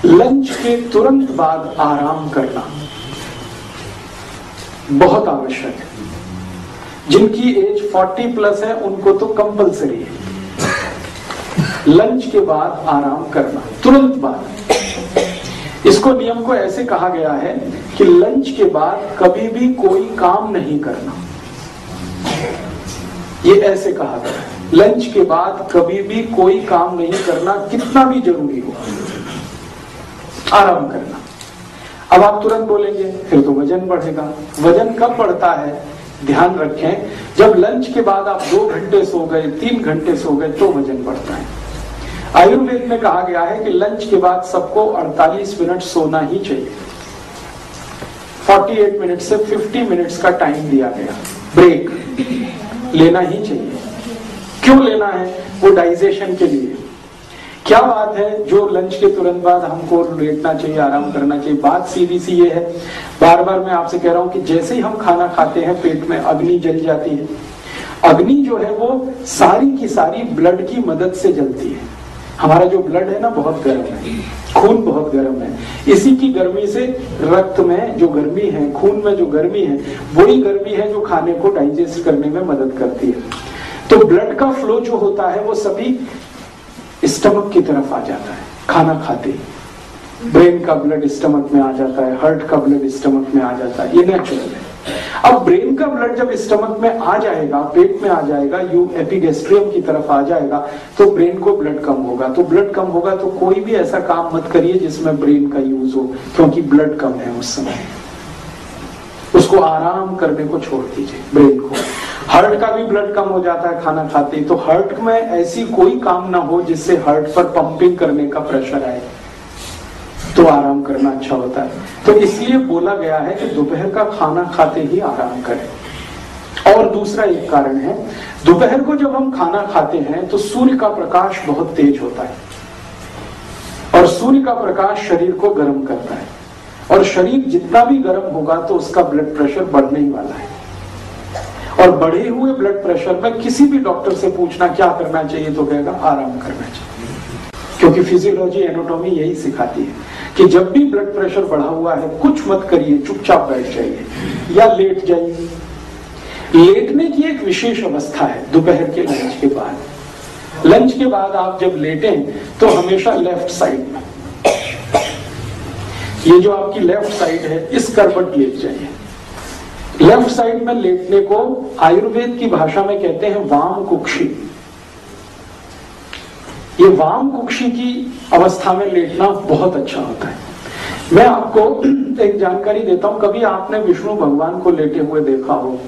लंच के तुरंत बाद आराम करना। बहुत आवश्यक है। जिनकी एज 40 प्लस है उनको तो कंपलसरी है लंच के बाद आराम करना, तुरंत बाद। इसको नियम को ऐसे कहा गया है कि लंच के बाद कभी भी कोई काम नहीं करना। ये ऐसे कहा गया है, लंच के बाद कभी भी कोई काम नहीं करना, कितना भी जरूरी हो, आराम करना। अब आप तुरंत बोलेंगे फिर तो वजन बढ़ेगा। वजन कब बढ़ता है? ध्यान रखें, जब लंच के बाद आप 2 घंटे सो गए, 3 घंटे सो गए तो वजन बढ़ता है। आयुर्वेद में कहा गया है कि लंच के बाद सबको 48 मिनट सोना ही चाहिए। 48 मिनट से 50 मिनट्स का टाइम दिया गया, ब्रेक लेना ही चाहिए। क्यों लेना है? वो डाइजेशन के लिए। क्या बात है जो लंच के तुरंत बाद हमको लेटना चाहिए, आराम करना चाहिए? बात सीधी सी ये है, बार बार मैं आपसे कह रहा हूं कि जैसे ही हम खाना खाते हैं पेट में अग्नि जल जाती है। अग्नि जो है वो सारी की सारी ब्लड की मदद से जलती है। हमारा जो ब्लड है ना बहुत गर्म है, खून बहुत गर्म है। इसी की गर्मी से रक्त में जो गर्मी है, खून में जो गर्मी है, वही गर्मी है जो खाने को डाइजेस्ट करने में मदद करती है। तो ब्लड का फ्लो जो होता है वो सभी स्टमक की तरफ आ जाता है खाना खाते ही। ब्रेन का ब्लड स्टमक में आ जाता है, हार्ट का ब्लड स्टमक में आ जाता है, ये नेचुरल है। अब ब्रेन का ब्लड जब स्टमक में आ जाएगा, पेट में आ जाएगा, यू एपिगेस्ट्रियम की तरफ आ जाएगा, तो ब्रेन को ब्लड कम होगा। तो ब्लड कम होगा तो कोई भी ऐसा काम मत करिए जिसमें ब्रेन का यूज हो, क्योंकि ब्लड कम है उस समय। उसको आराम करने को छोड़ दीजिए ब्रेन को। हार्ट का भी ब्लड कम हो जाता है खाना खाते ही, तो हार्ट में ऐसी कोई काम ना हो जिससे हार्ट पर पंपिंग करने का प्रेशर आए, तो आराम करना अच्छा होता है। तो इसलिए बोला गया है कि दोपहर का खाना खाते ही आराम करें। और दूसरा एक कारण है, दोपहर को जब हम खाना खाते हैं तो सूर्य का प्रकाश बहुत तेज होता है, और सूर्य का प्रकाश शरीर को गर्म करता है, और शरीर जितना भी गर्म होगा तो उसका ब्लड प्रेशर बढ़ने ही वाला है। और बढ़े हुए ब्लड प्रेशर में किसी भी डॉक्टर से पूछना क्या करना चाहिए तो कहेगा आराम करना चाहिए, क्योंकि फिजियोलॉजी एनाटॉमी यही सिखाती है कि जब भी ब्लड प्रेशर बढ़ा हुआ है कुछ मत करिए, चुपचाप बैठ जाइए या लेट जाइए। लेटने की एक विशेष अवस्था है दोपहर के लंच के बाद। लंच के बाद आप जब लेटें तो हमेशा लेफ्ट साइड में, ये जो आपकी लेफ्ट साइड है इस करवट लेट जाइए। लेफ्ट साइड में लेटने को आयुर्वेद की भाषा में कहते हैं वाम कुक्षी। ये वाम कुक्षी की अवस्था में लेटना बहुत अच्छा होता है। मैं आपको एक जानकारी देता हूं, कभी आपने विष्णु भगवान को लेटे हुए देखा हो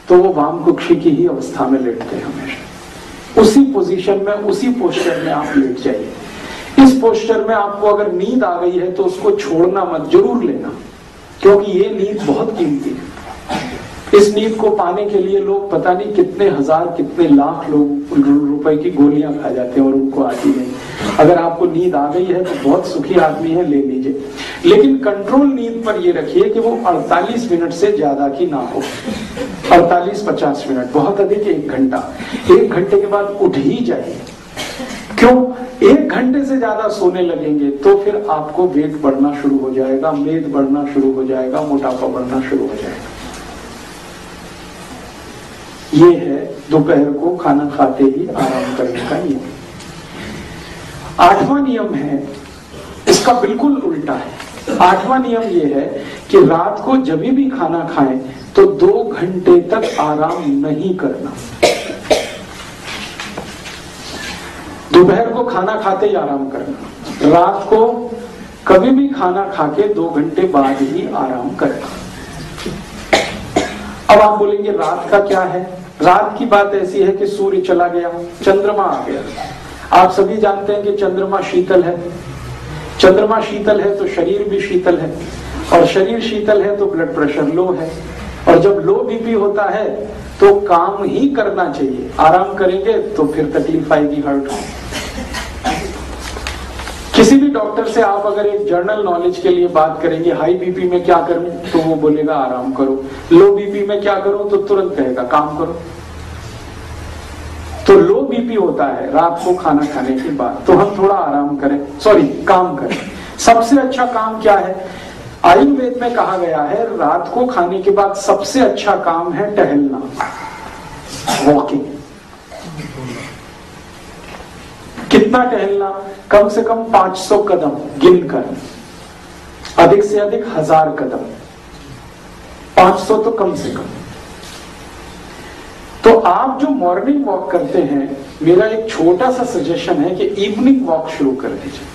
तो वो वाम कुक्षी की ही अवस्था में लेटते हैं हमेशा। उसी पोजीशन में, उसी पोस्चर में आप लेट जाइए। इस पोस्चर में आपको अगर नींद आ गई है तो उसको छोड़ना मत, जरूर लेना, क्योंकि ये नींद बहुत कीमती है। इस नींद को पाने के लिए लोग पता नहीं कितने हजार, कितने लाख लोग रुपए की गोलियां खा जाते हैं और उनको आती नहीं। अगर आपको नींद आ गई है तो बहुत सुखी आदमी है, ले लीजिए, लेकिन कंट्रोल नींद पर ये रखिए कि वो 48 मिनट से ज्यादा की ना हो। 48-50 मिनट, बहुत अधिक 1 घंटा। 1 घंटे के बाद उठ ही जाइए। क्यों? 1 घंटे से ज्यादा सोने लगेंगे तो फिर आपको वेट बढ़ना शुरू हो जाएगा, मेद बढ़ना शुरू हो जाएगा, मोटापा बढ़ना शुरू हो जाएगा। ये है दोपहर को खाना खाते ही आराम करने का नियम। 8वां नियम है, इसका बिल्कुल उल्टा है। 8वां नियम ये है कि रात को जब भी खाना खाएं तो 2 घंटे तक आराम नहीं करना। दोपहर को खाना खाते ही आराम करना, रात को कभी भी खाना खाके 2 घंटे बाद ही आराम करना। अब आप बोलेंगे रात का क्या है? रात की बात ऐसी है कि सूर्य चला गया, चंद्रमा आ गया। आप सभी जानते हैं कि चंद्रमा शीतल है। चंद्रमा शीतल है तो शरीर भी शीतल है, और शरीर शीतल है तो ब्लड प्रेशर लो है, और जब लो बीपी होता है तो काम ही करना चाहिए। आराम करेंगे तो फिर तकलीफ आएगी, हर्ट। किसी भी डॉक्टर से आप अगर एक जनरल नॉलेज के लिए बात करेंगे, हाई बीपी में क्या करूं, तो वो बोलेगा आराम करो। लो बीपी में क्या करूं, तो तुरंत कहेगा काम करो। तो लो बीपी होता है रात को खाना खाने के बाद, तो हम थोड़ा आराम करें, सॉरी काम करें। सबसे अच्छा काम क्या है? आयुर्वेद में कहा गया है रात को खाने के बाद सबसे अच्छा काम है टहलना, वॉकिंग। कितना टहलना? कम से कम 500 कदम गिनकर, अधिक से अधिक 1000 कदम, 500 तो कम से कम। तो आप जो मॉर्निंग वॉक करते हैं, मेरा एक छोटा सा सजेशन है कि इवनिंग वॉक शुरू कर दीजिए।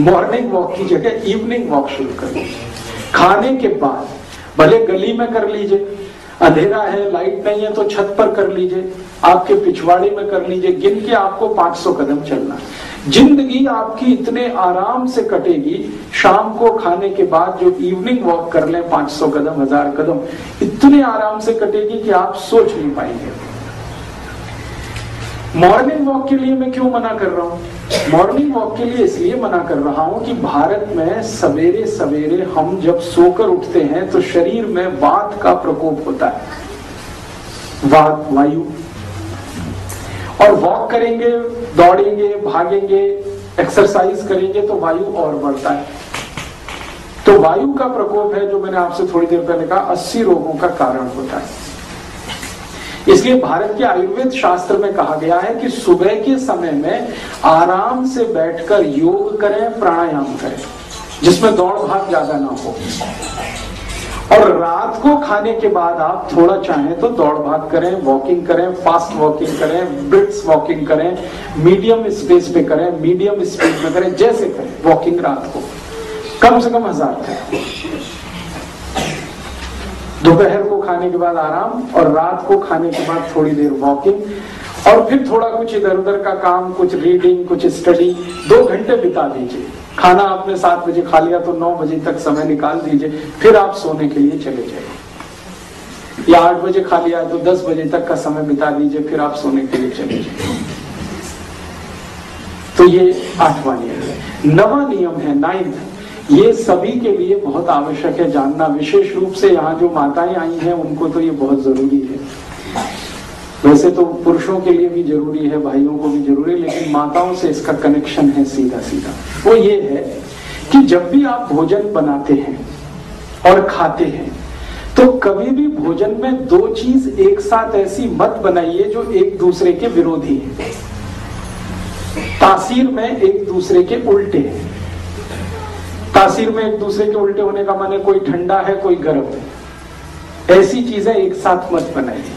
मॉर्निंग वॉक की जगह इवनिंग वॉक शुरू कर दीजिए। खाने के बाद भले गली में कर लीजिए, अंधेरा है, लाइट नहीं है तो छत पर कर लीजिए, आपके पिछवाड़े में कर लीजिए। गिन के आपको 500 कदम चलना। जिंदगी आपकी इतने आराम से कटेगी। शाम को खाने के बाद जो इवनिंग वॉक कर लें 500 कदम, 1000 कदम, इतने आराम से कटेगी कि आप सोच नहीं पाएंगे। मॉर्निंग वॉक के लिए मैं क्यों मना कर रहा हूं? मॉर्निंग वॉक के लिए इसलिए मना कर रहा हूं कि भारत में सवेरे सवेरे हम जब सोकर उठते हैं तो शरीर में वात का प्रकोप होता है, वात, वायु। और वॉक करेंगे, दौड़ेंगे, भागेंगे, एक्सरसाइज करेंगे तो वायु और बढ़ता है। तो वायु का प्रकोप है, जो मैंने आपसे थोड़ी देर पहले कहा, 80 रोगों का कारण होता है। इसलिए भारत के आयुर्वेद शास्त्र में कहा गया है कि सुबह के समय में आराम से बैठकर योग करें, प्राणायाम करें, जिसमें दौड़ भाग ज्यादा ना हो। और रात को खाने के बाद आप थोड़ा चाहें तो दौड़ भाग करें, वॉकिंग करें, फास्ट वॉकिंग करें, ब्रिस्क वॉकिंग करें, मीडियम स्पेस पे करें, मीडियम स्पीड में करें, जैसे करें वॉकिंग रात को कम से कम 1000 करें। दोपहर को खाने के बाद आराम, और रात को खाने के बाद थोड़ी देर वॉकिंग, और फिर थोड़ा कुछ इधर उधर का काम, कुछ रीडिंग, कुछ स्टडी, 2 घंटे बिता दीजिए। खाना आपने 7 बजे खा लिया तो 9 बजे तक समय निकाल दीजिए, फिर आप सोने के लिए चले जाइए। या 8 बजे खा लिया तो 10 बजे तक का समय बिता दीजिए, फिर आप सोने के लिए चले जाइए। तो ये 8वां नियम है। 9वां नियम है, 9th, ये सभी के लिए बहुत आवश्यक है जानना। विशेष रूप से यहाँ जो माताएं आई हैं उनको तो ये बहुत जरूरी है। वैसे तो पुरुषों के लिए भी जरूरी है, भाइयों को भी जरूरी है, लेकिन माताओं से इसका कनेक्शन है सीधा सीधा। वो ये है कि जब भी आप भोजन बनाते हैं और खाते हैं तो कभी भी भोजन में 2 चीज एक साथ ऐसी मत बनाइए जो एक दूसरे के विरोधी है, तासीर में एक दूसरे के उल्टे है। तासीर में एक दूसरे के उल्टे होने का माने कोई ठंडा है, कोई गर्म है, ऐसी चीजें एक साथ मत बनाइए।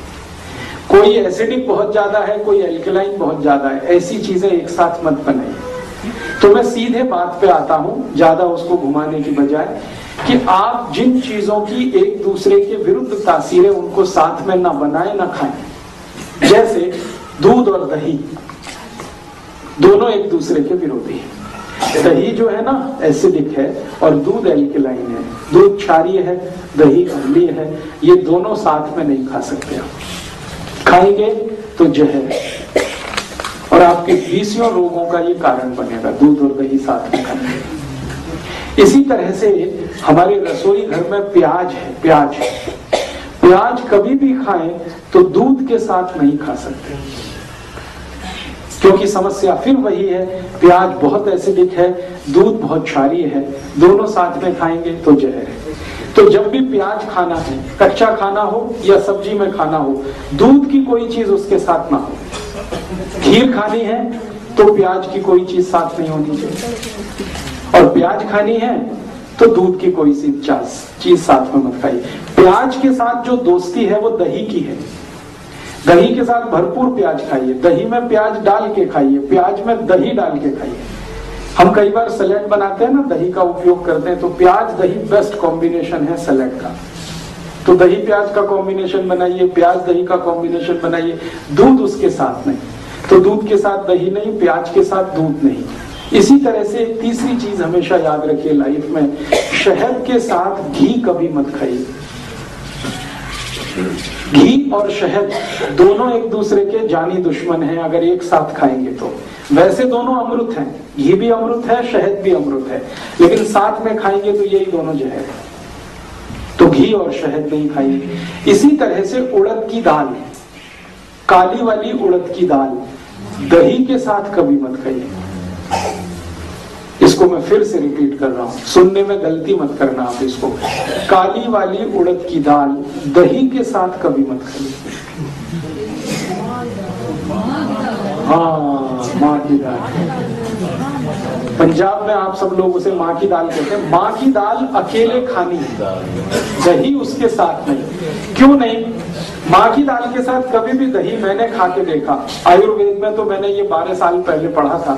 कोई एसिडिक बहुत ज्यादा है, कोई एल्कलाइन बहुत ज्यादा है, ऐसी चीजें एक साथ मत बनाइए। तो मैं सीधे बात पे आता हूं, ज्यादा उसको घुमाने की बजाय, कि आप जिन चीजों की एक दूसरे के विरुद्ध तासीरें, उनको साथ में ना बनाएं ना खाएं। जैसे दूध और दही, दोनों एक दूसरे के विरोधी हैं। दही जो है ना एसिडिक है और दूध एल्कलाइन है। दूध क्षारीय है, दही अम्लीय है। ये दोनों साथ में नहीं खा सकते आप। खाएंगे तो जहर, और आपके 20 रोगों का ये कारण बनेगा, दूध और दही साथ में खाएंगे। इसी तरह से हमारे रसोई घर में प्याज है, प्याज कभी भी खाएं तो दूध के साथ नहीं खा सकते, क्योंकि समस्या फिर वही है, प्याज बहुत एसिडिक है, दूध बहुत क्षारीय है, दोनों साथ में खाएंगे तो जहर है। तो जब भी प्याज खाना है, कच्चा खाना हो या सब्जी में खाना हो, दूध की कोई चीज उसके साथ ना हो। खीर खानी है तो प्याज की कोई चीज साथ नहीं होनी चाहिए, और प्याज खानी है तो दूध की कोई सी चीज साथ में मत खाइए। प्याज के साथ जो दोस्ती है वो दही की है। दही के साथ भरपूर प्याज खाइए, दही में प्याज डाल के खाइए, प्याज में दही डाल के खाइए। हम कई बार सैलेड बनाते हैं ना, दही का उपयोग करते हैं, तो प्याज दही बेस्ट कॉम्बिनेशन है सैलेड का। तो दही प्याज का कॉम्बिनेशन बनाइए, प्याज दही का कॉम्बिनेशन बनाइए, दूध उसके साथ नहीं। तो दूध के साथ दही नहीं, प्याज के साथ दूध नहीं। इसी तरह से एक तीसरी चीज हमेशा याद रखिए लाइफ में, शहद के साथ घी कभी मत खाइए। घी और शहद दोनों एक दूसरे के जानी दुश्मन हैं अगर एक साथ खाएंगे तो। वैसे दोनों अमृत हैं, घी भी अमृत है, शहद भी अमृत है, लेकिन साथ में खाएंगे तो यही दोनों जहर है। तो घी और शहद नहीं खाइए। इसी तरह से उड़द की दाल, काली वाली उड़द की दाल, दही के साथ कभी मत खाइए। इसको मैं फिर से रिपीट कर रहा हूं, सुनने में गलती मत करना आप इसको। काली वाली उड़द की दाल दही के साथ कभी मत खाइए। हाँ, माँ की दाल, पंजाब में आप सब लोग उसे माँ की दाल कहते हैं। माँ की दाल अकेले खानी है, दही उसके साथ नहीं। क्यों नहीं? माँ की दाल के साथ कभी भी दही मैंने खा के देखा, आयुर्वेद में तो मैंने ये 12 साल पहले पढ़ा था,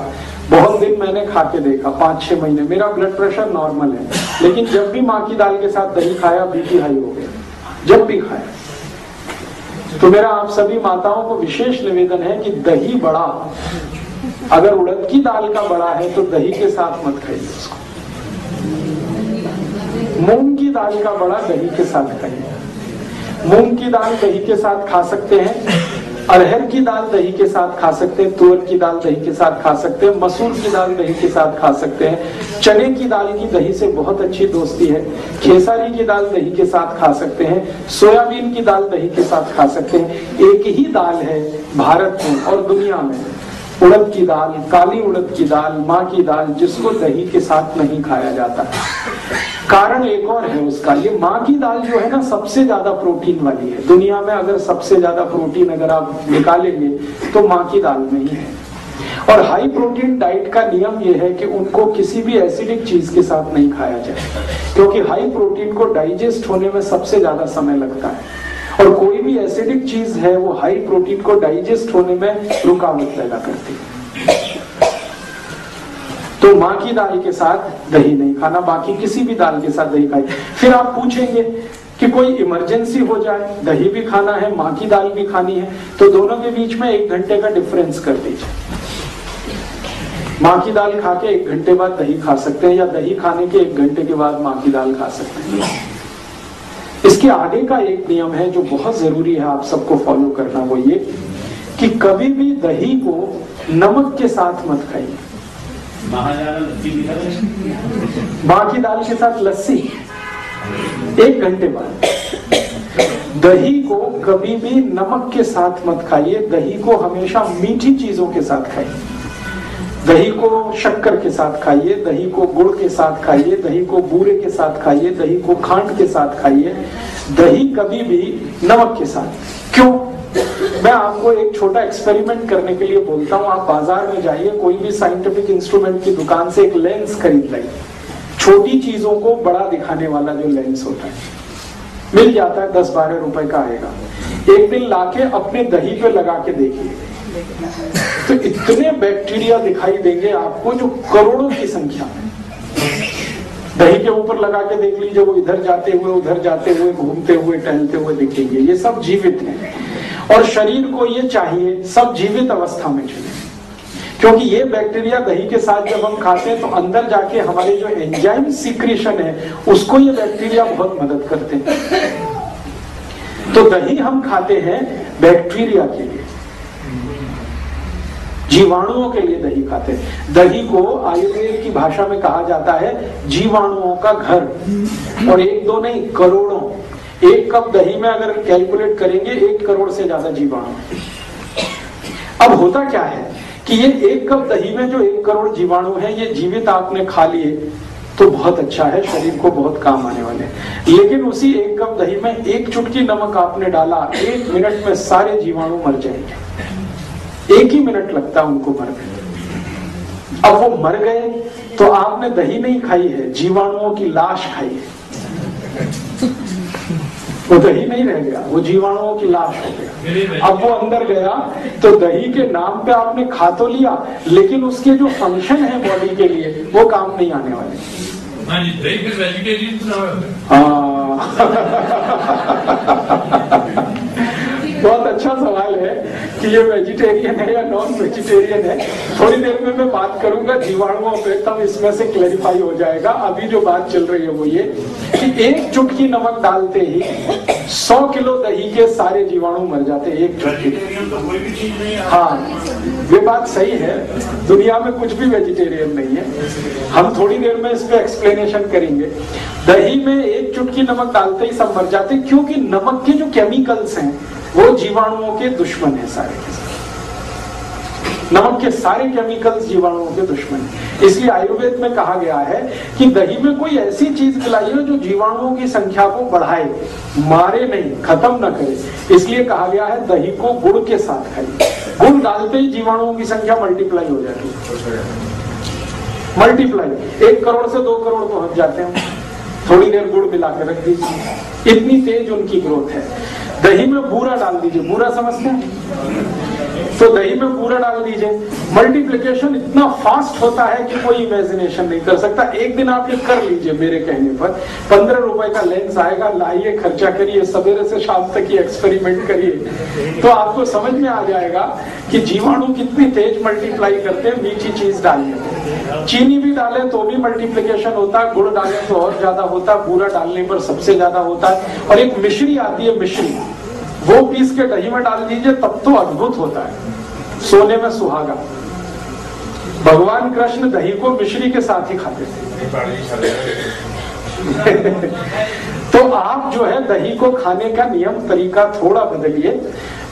बहुत दिन मैंने खा के देखा, 5-6 महीने, मेरा ब्लड प्रेशर नॉर्मल है, लेकिन जब भी माँ की दाल के साथ दही खाया बीपी हाई हो गया, जब भी खाया। तो मेरा आप सभी माताओं को विशेष निवेदन है कि दही बड़ा, अगर उड़द की दाल का बड़ा है तो दही के साथ मत खाइए उसको। मूंग की दाल का बड़ा दही के साथ खाइए। मूंग की दाल दही के साथ खा सकते हैं, अरहर की दाल दही के साथ खा सकते हैं, तुअर की दाल दही के साथ खा सकते हैं, मसूर की दाल दही के साथ खा सकते हैं, चने की दाल की दही से बहुत अच्छी दोस्ती है, खेसारी की दाल दही के साथ खा सकते हैं, सोयाबीन की दाल दही के साथ खा सकते हैं। एक ही दाल है भारत में और दुनिया में, उड़द की दाल, काली उड़द की दाल, माँ की दाल, जिसको दही के साथ नहीं खाया जाता। कारण एक और है उसका, ये माँ की दाल जो है ना सबसे ज्यादा प्रोटीन वाली है दुनिया में। अगर सबसे ज्यादा प्रोटीन अगर आप निकालेंगे तो माँ की दाल में ही है। और हाई प्रोटीन डाइट का नियम यह है कि उनको किसी भी एसिडिक चीज के साथ नहीं खाया जाए, क्योंकि हाई प्रोटीन को डाइजेस्ट होने में सबसे ज्यादा समय लगता है और कोई भी एसिडिक चीज है वो हाई प्रोटीन को डाइजेस्ट होने में रुकावट पैदा करती है। तो माँ की दाल के साथ दही नहीं खाना, बाकी किसी भी दाल के साथ दही खाइए। फिर आप पूछेंगे कि कोई इमरजेंसी हो जाए, दही भी खाना है माँ की दाल भी खानी है, तो दोनों के बीच में 1 घंटे का डिफरेंस कर दीजिए। माँ की दाल खा के 1 घंटे बाद दही खा सकते हैं, या दही खाने के 1 घंटे के बाद माँ की दाल खा सकते हैं। इसके आगे का एक नियम है जो बहुत जरूरी है आप सबको फॉलो करना, वो ये कि कभी भी दही को नमक के साथ मत खाइए। माँ की दाल के साथ लस्सी 1 घंटे बाद। दही को कभी भी नमक के साथ मत खाइए, दही को हमेशा मीठी चीजों के साथ खाइए। दही को शक्कर के साथ खाइए, दही को गुड़ के साथ खाइए, दही को बूरे के साथ खाइए, दही को खांड के साथ खाइए, दही कभी भी नमक के साथ। क्यों? मैं आपको एक छोटा एक्सपेरिमेंट करने के लिए बोलता हूं। आप बाजार में जाइए, कोई भी साइंटिफिक इंस्ट्रूमेंट की दुकान से एक लेंस खरीद लाइए, छोटी चीजों को बड़ा दिखाने वाला जो लेंस होता है, मिल जाता है, 10-12 रुपए का आएगा। एक दिन लाके अपने दही पे लगा के देखिए, तो इतने बैक्टीरिया दिखाई देंगे आपको जो करोड़ों की संख्या में। दही के ऊपर लगा के देख लीजिए, वो इधर जाते हुए उधर जाते हुए घूमते हुए टहलते हुए दिखेंगे। ये सब जीवित हैं और शरीर को ये चाहिए सब जीवित अवस्था में चले, क्योंकि ये बैक्टीरिया दही के साथ जब हम खाते हैं तो अंदर जाके हमारे जो एंजाइम सीक्रेशन है उसको ये बैक्टीरिया बहुत मदद करते हैं। तो दही हम खाते हैं बैक्टीरिया के लिए, जीवाणुओं के लिए दही खाते हैं। दही को आयुर्वेद की भाषा में कहा जाता है जीवाणुओं का घर, और 1-2 नहीं, करोड़ों। 1 कप दही में अगर कैलकुलेट करेंगे 1 करोड़ से ज्यादा जीवाणु। अब होता क्या है कि ये 1 कप दही में जो 1 करोड़ जीवाणु है ये जीवित आपने खा लिए तो बहुत अच्छा है, शरीर को बहुत काम आने वाले। लेकिन उसी 1 कप दही में 1 चुटकी नमक आपने डाला, 1 मिनट में सारे जीवाणु मर जाएंगे। 1 ही मिनट लगता है उनको मरने। अब वो मर गए तो आपने दही नहीं खाई है, जीवाणुओं की लाश खाई है। वो दही नहीं रह गया, वो जीवाणुओं की लाश हो गया। अब वो अंदर गया तो दही के नाम पे आपने खा तो लिया, लेकिन उसके जो फंक्शन है बॉडी के लिए वो काम नहीं आने वाले। दही फिर वेजिटेरियन बहुत अच्छा सवाल है कि ये वेजिटेरियन है या नॉन वेजिटेरियन है। थोड़ी देर में मैं बात करूंगा जीवाणुओं पे, तब इसमें से क्लैरिफाई हो जाएगा। अभी जो बात चल रही है वो ये कि 1 चुटकी नमक डालते ही 100 किलो दही के सारे जीवाणु मर जाते हैं। 1 चुटकी तो कोई भी चीज नहीं है। हाँ, ये बात सही है, दुनिया में कुछ भी वेजिटेरियन नहीं है। हम थोड़ी देर में इस पे एक्सप्लेनेशन करेंगे। दही में 1 चुटकी नमक डालते ही सब मर जाते, क्योंकि नमक के जो केमिकल्स हैं वो जीवाणुओं के दुश्मन है सारे के सारे। नमक के सारे केमिकल्स जीवाणुओं के दुश्मन हैं। इसलिए आयुर्वेद में कहा गया है कि दही में कोई ऐसी चीज खिलाइए जो जीवाणुओं की संख्या को बढ़ाए, मारे नहीं, खत्म न करे। इसलिए कहा गया है दही को गुड़ के साथ खाइए। गुड़ डालते ही जीवाणुओं की संख्या मल्टीप्लाई हो जाती है, मल्टीप्लाई 1 करोड़ से 2 करोड़ पहुंच जाते हैं। थोड़ी देर गुड़ मिला के रख दीजिए, इतनी तेज उनकी ग्रोथ है। दही में बूरा डाल दीजिए, बूरा समझते हैं? तो दही में बूरा डाल दीजिए, मल्टीप्लिकेशन इतना फास्ट होता है कि कोई इमेजिनेशन नहीं कर सकता। एक दिन आप ये कर लीजिए मेरे कहने पर, 15 रुपए का लेंस आएगा, लाइए, खर्चा करिए, सवेरे से शाम तक ये एक्सपेरिमेंट करिए, तो आपको समझ में आ जाएगा कि जीवाणु कितनी तेज मल्टीप्लाई करते हैं मीठी चीज डालने। चीनी भी डालें तो भी मल्टीप्लिकेशन होता है, गुड़ डालें तो और ज्यादा होता है, बूरा डालने पर सबसे ज्यादा होता है। और एक मिश्री आती है, मिश्री, वो पीस के दही में डाल दीजिए, तब तो अद्भुत होता है, सोने में सुहागा। भगवान कृष्ण दही को मिश्री के साथ ही खाते थे। तो आप जो है दही को खाने का नियम तरीका थोड़ा बदलिए।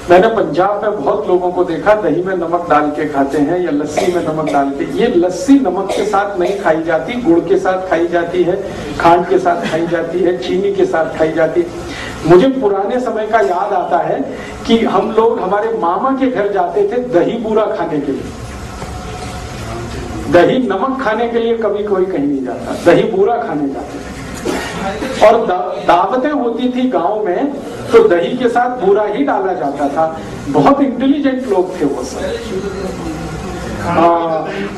मैंने पंजाब में बहुत लोगों को देखा दही में नमक डाल के खाते हैं या लस्सी में नमक डाल के। ये लस्सी नमक के साथ नहीं खाई जाती, गुड़ के साथ खाई जाती है, खांड के साथ खाई जाती है, चीनी के साथ खाई जाती है। मुझे पुराने समय का याद आता है कि हम लोग हमारे मामा के घर जाते थे दही बूरा खाने के लिए। दही नमक खाने के लिए कभी कोई कहीं नहीं जाता, दही बूरा खाने जाते थे। और दावतें होती थी गांव में, तो दही के साथ बूरा ही डाला जाता था। बहुत इंटेलिजेंट लोग थे वो सब।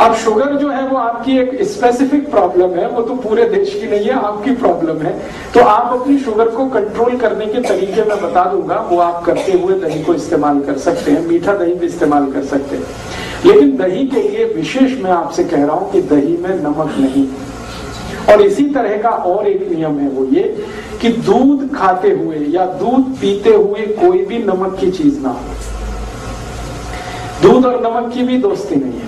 अब शुगर जो है वो आपकी एक स्पेसिफिक प्रॉब्लम है, वो तो पूरे देश की नहीं है, आपकी प्रॉब्लम है। तो आप अपनी शुगर को कंट्रोल करने के तरीके मैं बता दूंगा, वो आप करते हुए दही को इस्तेमाल कर सकते हैं, मीठा दही भी इस्तेमाल कर सकते हैं। लेकिन दही के लिए विशेष मैं आपसे कह रहा हूं कि दही में नमक नहीं। और इसी तरह का और एक नियम है, वो ये कि दूध खाते हुए या दूध पीते हुए कोई भी नमक की चीज ना हो। दूध और नमक की भी दोस्ती नहीं है,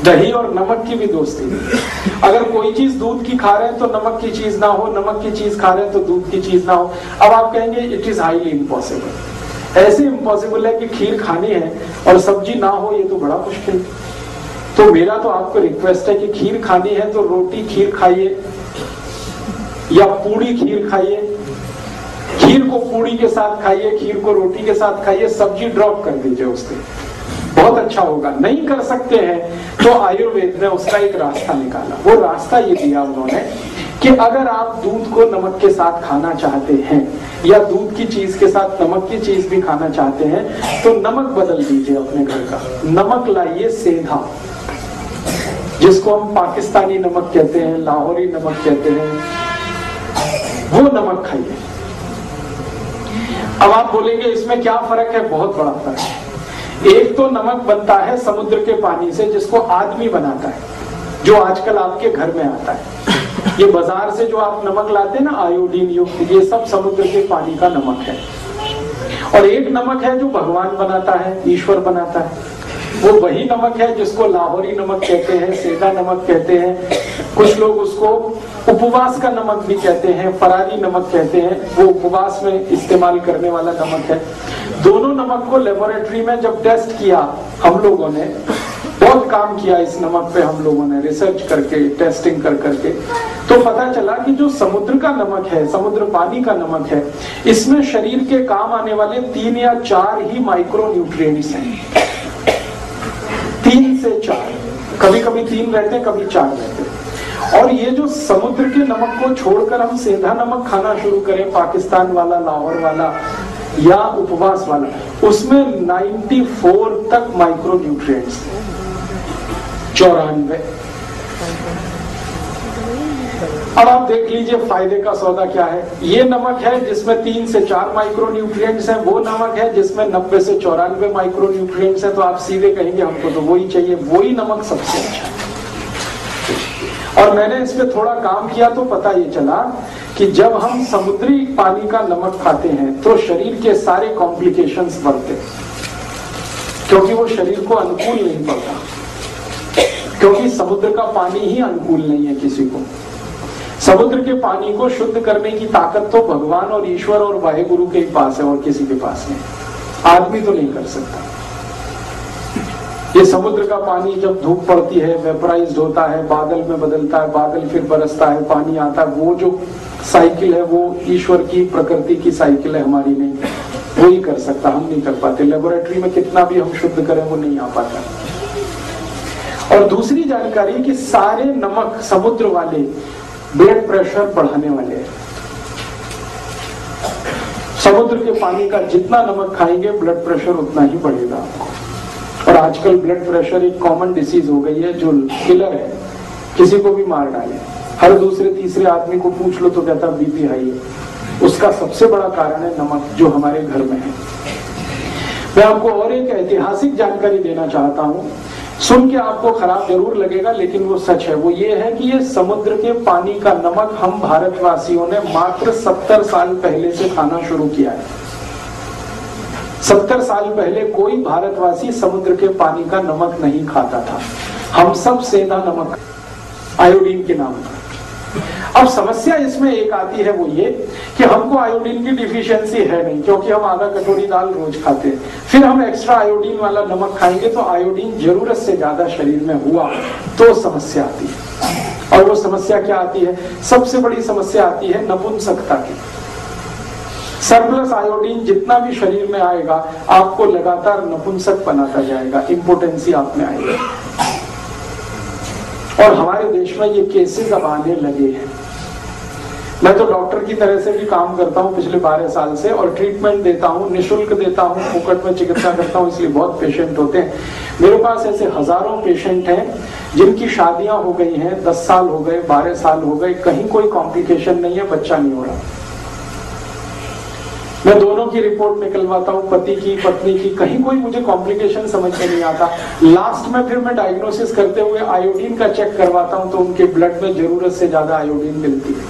दही और नमक की भी दोस्ती नहीं। अगर कोई चीज दूध की खा रहे हैं तो नमक की चीज ना हो, नमक की चीज खा रहे हैं तो दूध की चीज ना हो। अब आप कहेंगे इट इज हाईली इम्पॉसिबल। ऐसे इम्पॉसिबल है कि खीर खानी है और सब्जी ना हो, ये तो बड़ा मुश्किल। तो मेरा तो आपको रिक्वेस्ट है कि खीर खानी है तो रोटी खीर खाइए या पूड़ी खीर खाइए। खीर को पूड़ी के साथ खाइए, खीर को रोटी के साथ खाइए, सब्जी ड्रॉप कर दीजिए उससे, बहुत अच्छा होगा। नहीं कर सकते हैं तो आयुर्वेद ने उसका एक रास्ता निकाला। वो रास्ता ये दिया उन्होंने कि अगर आप दूध को नमक के साथ खाना चाहते हैं या दूध की चीज के साथ नमक की चीज भी खाना चाहते हैं तो नमक बदल दीजिए अपने घर का। नमक लाइए सेंधा, जिसको हम पाकिस्तानी नमक कहते हैं, लाहौरी नमक कहते हैं, वो नमक खाइए। अब आप बोलेंगे इसमें क्या फर्क है? बहुत बड़ा फर्क है। एक तो नमक बनता है समुद्र के पानी से, जिसको आदमी बनाता है, जो आजकल आपके घर में आता है। ये बाजार से जो आप नमक लाते हैं ना आयोडीन युक्त, ये सब समुद्र के पानी का नमक है। और एक नमक है जो भगवान बनाता है, ईश्वर बनाता है। वो वही नमक है जिसको लाहौरी नमक कहते हैं, सेंधा नमक कहते हैं, कुछ लोग उसको उपवास का नमक भी कहते हैं, फरारी नमक कहते हैं। वो उपवास में इस्तेमाल करने वाला नमक है। दोनों नमक को लेबोरेटरी में जब टेस्ट किया हम लोगों ने, बहुत काम किया इस नमक पे हम लोगों ने, रिसर्च करके, टेस्टिंग कर करके, तो पता चला कि जो समुद्र का नमक है, समुद्र पानी का नमक है, इसमें शरीर के काम आने वाले 3 या 4 ही माइक्रो न्यूट्रिएंट्स हैं। 3 से 4, कभी कभी 3 रहते हैं, कभी 4 रहते हैं। और ये जो समुद्र के नमक को छोड़कर हम सेंधा नमक खाना शुरू करें, पाकिस्तान वाला, लाहौर वाला या उपवास वाला, उसमें 94 तक माइक्रो न्यूट्रिएंट्स, 94। अब आप देख लीजिए फायदे का सौदा क्या है। ये नमक है जिसमें 3 से 4 माइक्रो न्यूट्रिएंट्स हैं, वो नमक है जिसमें 90 से 94 माइक्रो न्यूट्रिएंट्स हैं। तो आप सीधे कहेंगे हमको तो वही चाहिए, वही नमक सबसे अच्छा है। और मैंने इस पे थोड़ा काम किया तो पता ये चला कि जब हम समुद्री पानी का नमक खाते हैं तो शरीर के सारे कॉम्प्लिकेशंस बढ़ते, क्योंकि वो शरीर को अनुकूल नहीं पड़ता, क्योंकि समुद्र का पानी ही अनुकूल नहीं है किसी को। समुद्र के पानी को शुद्ध करने की ताकत तो भगवान और ईश्वर और वाहेगुरु के पास है और किसी के पास नहीं, आदमी तो नहीं कर सकता। ये समुद्र का पानी जब धूप पड़ती है वेपराइज्ड होता है, बादल में बदलता है, बादल फिर बरसता है, पानी आता है, वो जो साइकिल है वो ईश्वर की प्रकृति की साइकिल है, हमारी नहीं। वो ही कर सकता, हम नहीं कर पाते। लेबोरेटरी में कितना भी हम शुद्ध करें वो नहीं आ पाता। और दूसरी जानकारी कि सारे नमक समुद्र वाले ब्लड प्रेशर बढ़ाने वाले हैं। समुद्र के पानी का जितना नमक खाएंगे ब्लड प्रेशर उतना ही बढ़ेगा आपको। और आजकल ब्लड प्रेशर एक कॉमन डिसीज हो गई है जो किलर है, किसी को भी मार डाले। हर दूसरे तीसरे आदमी को पूछ लो तो कहता बीपी हाई है। उसका सबसे बड़ा कारण है नमक जो हमारे घर में है। मैं आपको और एक ऐतिहासिक जानकारी देना चाहता हूं, सुन के आपको खराब जरूर लगेगा लेकिन वो सच है। वो ये है कि ये समुद्र के पानी का नमक हम भारतवासियों ने मात्र 70 साल पहले से खाना शुरू किया है। 70 साल पहले कोई भारतवासी समुद्र के पानी का नमक नहीं खाता था। हम सब सेंधा नमक, आयोडीन के नाम पर। अब समस्या इसमें एक आती है, वो ये कि हमको आयोडीन की डिफिशियंसी है नहीं, क्योंकि हम आधा कटोरी दाल रोज खाते हैं। फिर हम एक्स्ट्रा आयोडीन वाला नमक खाएंगे तो आयोडीन जरूरत से ज्यादा शरीर में हुआ तो समस्या आती है। और वो समस्या क्या आती है? सबसे बड़ी समस्या आती है नपुंसकता की। सरप्लस आयोडीन जितना भी शरीर में आएगा आपको लगातार नपुंसक बनाता जाएगा, इम्पोटेंसी आप में आएगी। और हमारे देश में ये केसेस अब आने लगे हैं। मैं तो डॉक्टर की तरह से भी काम करता हूँ पिछले 12 साल से, और ट्रीटमेंट देता हूँ, निःशुल्क देता हूँ, फोकट में चिकित्सा करता हूँ, इसलिए बहुत पेशेंट होते हैं मेरे पास। ऐसे हजारों पेशेंट हैं जिनकी शादियां हो गई हैं, 10 साल हो गए, 12 साल हो गए, कहीं कोई कॉम्प्लिकेशन नहीं है, बच्चा नहीं हो रहा। मैं दोनों की रिपोर्ट निकलवाता हूँ, पति की पत्नी की, कहीं कोई मुझे कॉम्प्लिकेशन समझ में नहीं आता। लास्ट में फिर मैं डायग्नोसिस करते हुए आयोडीन का चेक करवाता हूँ तो उनके ब्लड में जरूरत से ज्यादा आयोडीन मिलती है।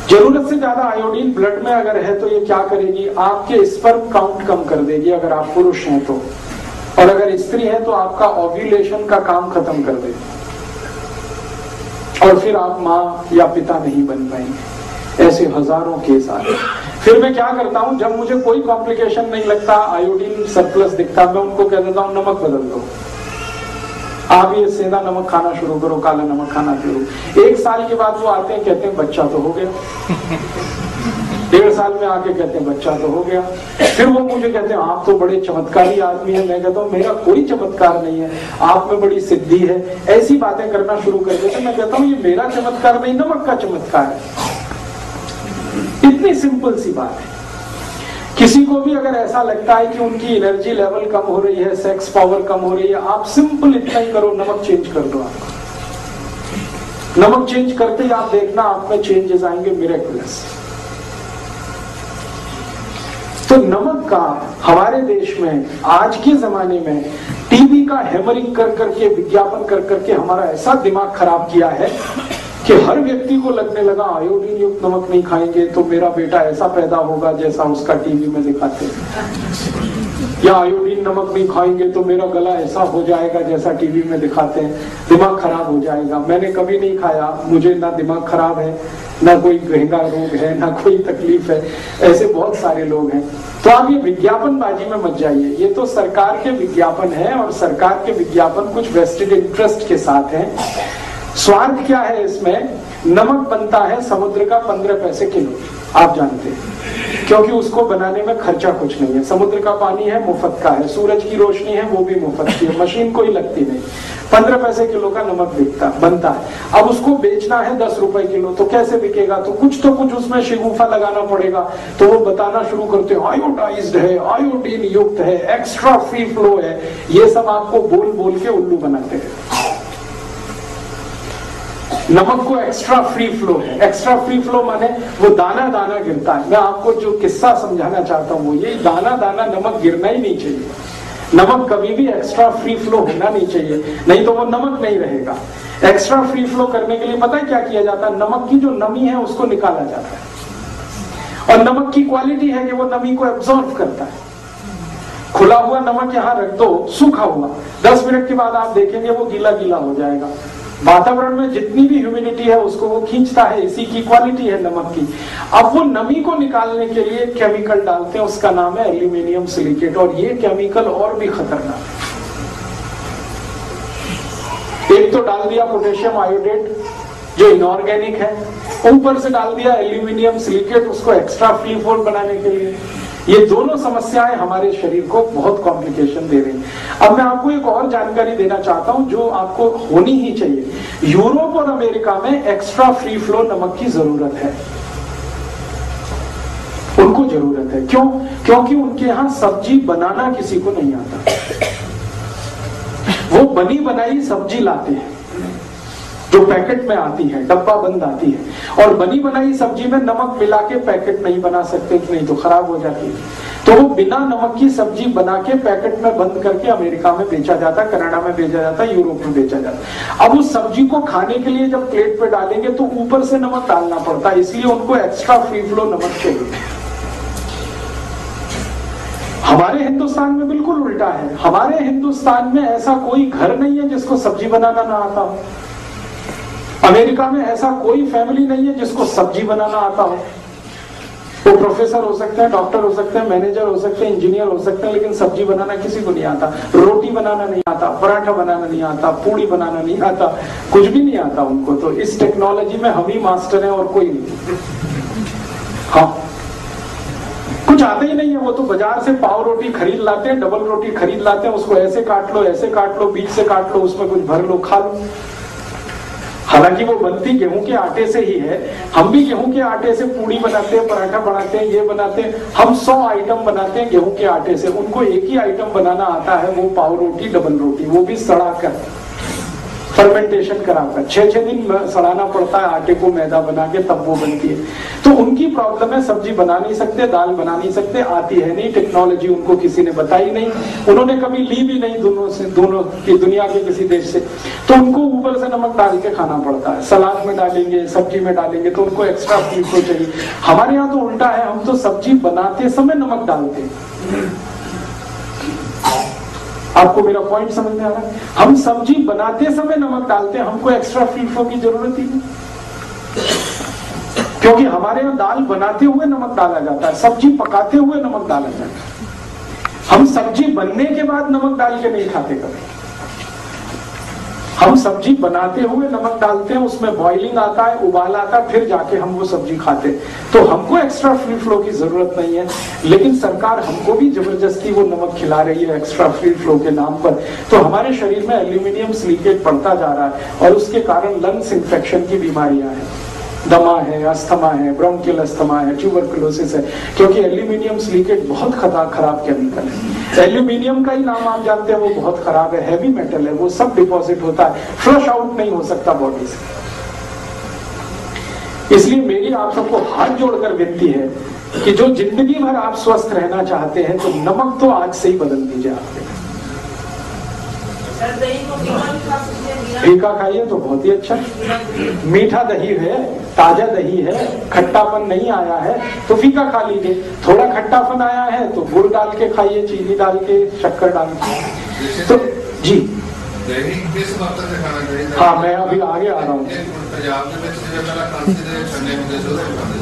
जरूरत से ज्यादा आयोडीन ब्लड में अगर है तो ये क्या करेगी? आपके स्पर्म काउंट कम कर देगी अगर आप पुरुष हैं तो, और अगर स्त्री है तो आपका ओव्यूलेशन का काम खत्म कर देगी, और फिर आप माँ या पिता नहीं बन पाएंगे। ऐसे हजारों केस आते। फिर मैं क्या करता हूं, जब मुझे कोई कॉम्प्लिकेशन नहीं लगता, आयोडीन सरप्लस दिखता, मैं उनको कह देता हूं नमक बदल दो, आप ये सेंधा नमक खाना शुरू करो, काला नमक खाना शुरू। 1 साल के बाद वो आते हैं, कहते हैं बच्चा तो हो गया। 1.5 साल में आके कहते हैं बच्चा तो हो गया। फिर वो मुझे कहते हैं आप तो बड़े चमत्कारी आदमी हैं। मैं कहता हूँ मेरा कोई चमत्कार नहीं है, आप में बड़ी सिद्धि है। ऐसी बातें करना शुरू कर देते। मैं कहता हूँ ये मेरा चमत्कार नहीं, नमक का चमत्कार है। इतनी सिंपल सी बात है। किसी को भी अगर ऐसा लगता है कि उनकी एनर्जी लेवल कम हो रही है, सेक्स पावर कम हो रही है, आप सिंपल इतना ही करो, नमक चेंज कर दो। आपका नमक चेंज करते ही आप देखना आप में चेंजेस आएंगे, मिरेकुलस। तो नमक का हमारे देश में आज के जमाने में टीवी का हैमरिंग कर करके, विज्ञापन कर करके हमारा ऐसा दिमाग खराब किया है कि हर व्यक्ति को लगने लगा आयोडीन युक्त नमक नहीं खाएंगे तो मेरा बेटा ऐसा पैदा होगा जैसा उसका टीवी में दिखाते हैं, या आयोडीन नमक नहीं खाएंगे तो मेरा गला ऐसा हो जाएगा जैसा टीवी में दिखाते हैं, दिमाग खराब हो जाएगा। मैंने कभी नहीं खाया, मुझे ना दिमाग खराब है, ना कोई गहरा रोग है, ना कोई तकलीफ है। ऐसे बहुत सारे लोग हैं। तो आप ये विज्ञापनबाजी में मत जाइए, ये तो सरकार के विज्ञापन है, और सरकार के विज्ञापन कुछ वेस्टेड इंटरेस्ट के साथ है। स्वार्थ क्या है इसमें? नमक बनता है समुद्र का 15 पैसे किलो, आप जानते हैं, क्योंकि उसको बनाने में खर्चा कुछ नहीं है। समुद्र का पानी है, मुफ्त का है, सूरज की रोशनी है, वो भी मुफ्त की है, मशीन कोई लगती नहीं। 15 पैसे किलो का नमक बनता है। अब उसको बेचना है 10 रुपए किलो, तो कैसे बिकेगा? तो कुछ उसमें शिगुफा लगाना पड़ेगा। तो वो बताना शुरू करते हैं आयोडाइज्ड है, आयोडीन युक्त है, एक्स्ट्रा फ्री फ्लो है। ये सब आपको बोल बोल के उल्लू बनाते हैं। नमक को एक्स्ट्रा फ्री फ्लो है। एक्स्ट्रा फ्री फ्लो माने वो दाना दाना गिरता है। मैं आपको जो किस्सा समझाना चाहता हूँ वो ये, दाना दाना नमक गिरना ही नहीं चाहिए। नमक कभी भी एक्स्ट्रा फ्री फ्लो होना नहीं चाहिए, नहीं तो वो नमक नहीं रहेगा। एक्स्ट्रा फ्री फ्लो करने के लिए पता है क्या किया जाता है? नमक की जो नमी है उसको निकाला जाता है, और नमक की क्वालिटी है कि वो नमी को एब्जॉर्ब करता है। खुला हुआ नमक यहाँ रख दो, सूखा हुआ, 10 मिनट के बाद आप देखेंगे वो गीला गीला हो जाएगा। वातावरण में जितनी भी ह्यूमिडिटी है उसको वो खींचता है, इसी की क्वालिटी है नमक की। अब वो नमी को निकालने के लिए केमिकल डालते हैं, उसका नाम है एल्यूमिनियम सिलिकेट, और ये केमिकल और भी खतरनाक है। एक तो डाल दिया पोटेशियम आयोडेट जो इनऑर्गेनिक है, ऊपर से डाल दिया एल्यूमिनियम सिलिकेट उसको एक्स्ट्रा फ्री फ्लो बनाने के लिए। ये दोनों समस्याएं हमारे शरीर को बहुत कॉम्प्लिकेशन दे रही हैं। अब मैं आपको एक और जानकारी देना चाहता हूं जो आपको होनी ही चाहिए। यूरोप और अमेरिका में एक्स्ट्रा फ्री फ्लो नमक की जरूरत है, उनको जरूरत है। क्यों? क्योंकि उनके यहां सब्जी बनाना किसी को नहीं आता। वो बनी बनाई सब्जी लाते हैं जो पैकेट में आती है, डब्बा बंद आती है, और बनी बनाई सब्जी में नमक मिला के पैकेट नहीं बना सकते, नहीं तो खराब हो जाती है। तो वो बिना नमक की सब्जी बना के पैकेट में बंद करके अमेरिका में बेचा जाता, कनाडा में बेचा जाता, यूरोप में बेचा जाता। अब उस सब्जी को खाने के लिए जब प्लेट पे डालेंगे तो ऊपर से नमक डालना पड़ता है, इसलिए उनको एक्स्ट्रा फ्री फ्लो नमक चाहिए। हमारे हिंदुस्तान में बिल्कुल उल्टा है। हमारे हिंदुस्तान में ऐसा कोई घर नहीं है जिसको सब्जी बनाना ना आता हो। अमेरिका में ऐसा कोई फैमिली नहीं है जिसको सब्जी बनाना आता हो। वो प्रोफेसर हो सकते हैं, डॉक्टर हो सकते हैं, मैनेजर हो सकते हैं, इंजीनियर हो सकते हैं, लेकिन सब्जी बनाना किसी को नहीं आता। रोटी बनाना नहीं आता, पराठा बनाना नहीं आता, पूड़ी बनाना नहीं आता, कुछ भी नहीं आता उनको। तो इस टेक्नोलॉजी में हम ही मास्टर हैं और कोई नहीं। हाँ, कुछ आता ही नहीं है। वो तो बाजार से पाव रोटी खरीद लाते हैं, डबल रोटी खरीद लाते हैं, उसको ऐसे काट लो, ऐसे काट लो, बीच से काट लो, उसमें कुछ भर लो, खा लो। हालांकि वो बनती गेहूं के आटे से ही है। हम भी गेहूं के आटे से पूड़ी बनाते हैं, पराठा बनाते हैं, ये बनाते हैं। हम 100 आइटम बनाते हैं गेहूं के आटे से, उनको एक ही आइटम बनाना आता है, वो पाव रोटी, डबल रोटी, वो भी सड़ा कर, फर्मेंटेशन कराकर 6-6 दिन सड़ाना पड़ता है आटे को, मैदा बना के, तब वो बनती है। तो उनकी प्रॉब्लम है, सब्जी बना नहीं सकते, दाल बना नहीं सकते, आती है नहीं, टेक्नोलॉजी उनको किसी ने बताई नहीं, उन्होंने कभी ली भी नहीं दोनों की दुनिया के किसी देश से। तो उनको ऊपर से नमक डाल के खाना पड़ता है। सलाद में डालेंगे, सब्जी में डालेंगे तो उनको एक्स्ट्रा फ्री फ्लो चाहिए। हमारे यहाँ तो उल्टा है, हम तो सब्जी बनाते समय नमक डालते हैं। आपको मेरा पॉइंट समझ में आ रहा है? हम सब्जी बनाते समय नमक डालते हैं, हमको एक्स्ट्रा फ्री फ्लो की जरूरत ही नहीं, क्योंकि हमारे यहाँ दाल बनाते हुए नमक डाला जाता है, सब्जी पकाते हुए नमक डाला जाता है। हम सब्जी बनने के बाद नमक डाल के नहीं खाते कभी। हम सब्जी बनाते हुए नमक डालते हैं, उसमें बॉइलिंग आता है, उबाल आता है, फिर जाके हम वो सब्जी खाते हैं। तो हमको एक्स्ट्रा फ्री फ्लो की जरूरत नहीं है, लेकिन सरकार हमको भी जबरदस्ती वो नमक खिला रही है एक्स्ट्रा फ्री फ्लो के नाम पर। तो हमारे शरीर में एल्यूमिनियम सिलिकेट बढ़ता जा रहा है और उसके कारण लंग्स इंफेक्शन की बीमारियां हैं, दमा है, अस्थमा है, ब्रोंकियल अस्थमा है, ट्यूबरकुलोसिस है, क्योंकि एल्यूमिनियम सिलिकेट बहुत खराब केमिकल है। एल्यूमिनियम का ही नाम आप जानते हैं, वो बहुत खराब है, हैवी मेटल है, वो सब डिपॉजिट होता है, फ्लश आउट नहीं हो सकता बॉडी से। इसलिए मेरी आप सबको हाथ जोड़कर विनती है कि जो जिंदगी भर आप स्वस्थ रहना चाहते हैं तो नमक तो आज से ही बदल दीजिए। आपके फीका खाइए तो बहुत ही अच्छा। मीठा दही है, ताजा दही है, खट्टापन नहीं आया है तो फीका खा लीजिए। थोड़ा खट्टापन आया है तो गुड़ डाल के खाइए, चीनी डाल के, शक्कर डाल के। तो जी हाँ, मैं अभी आगे आ रहा हूँ।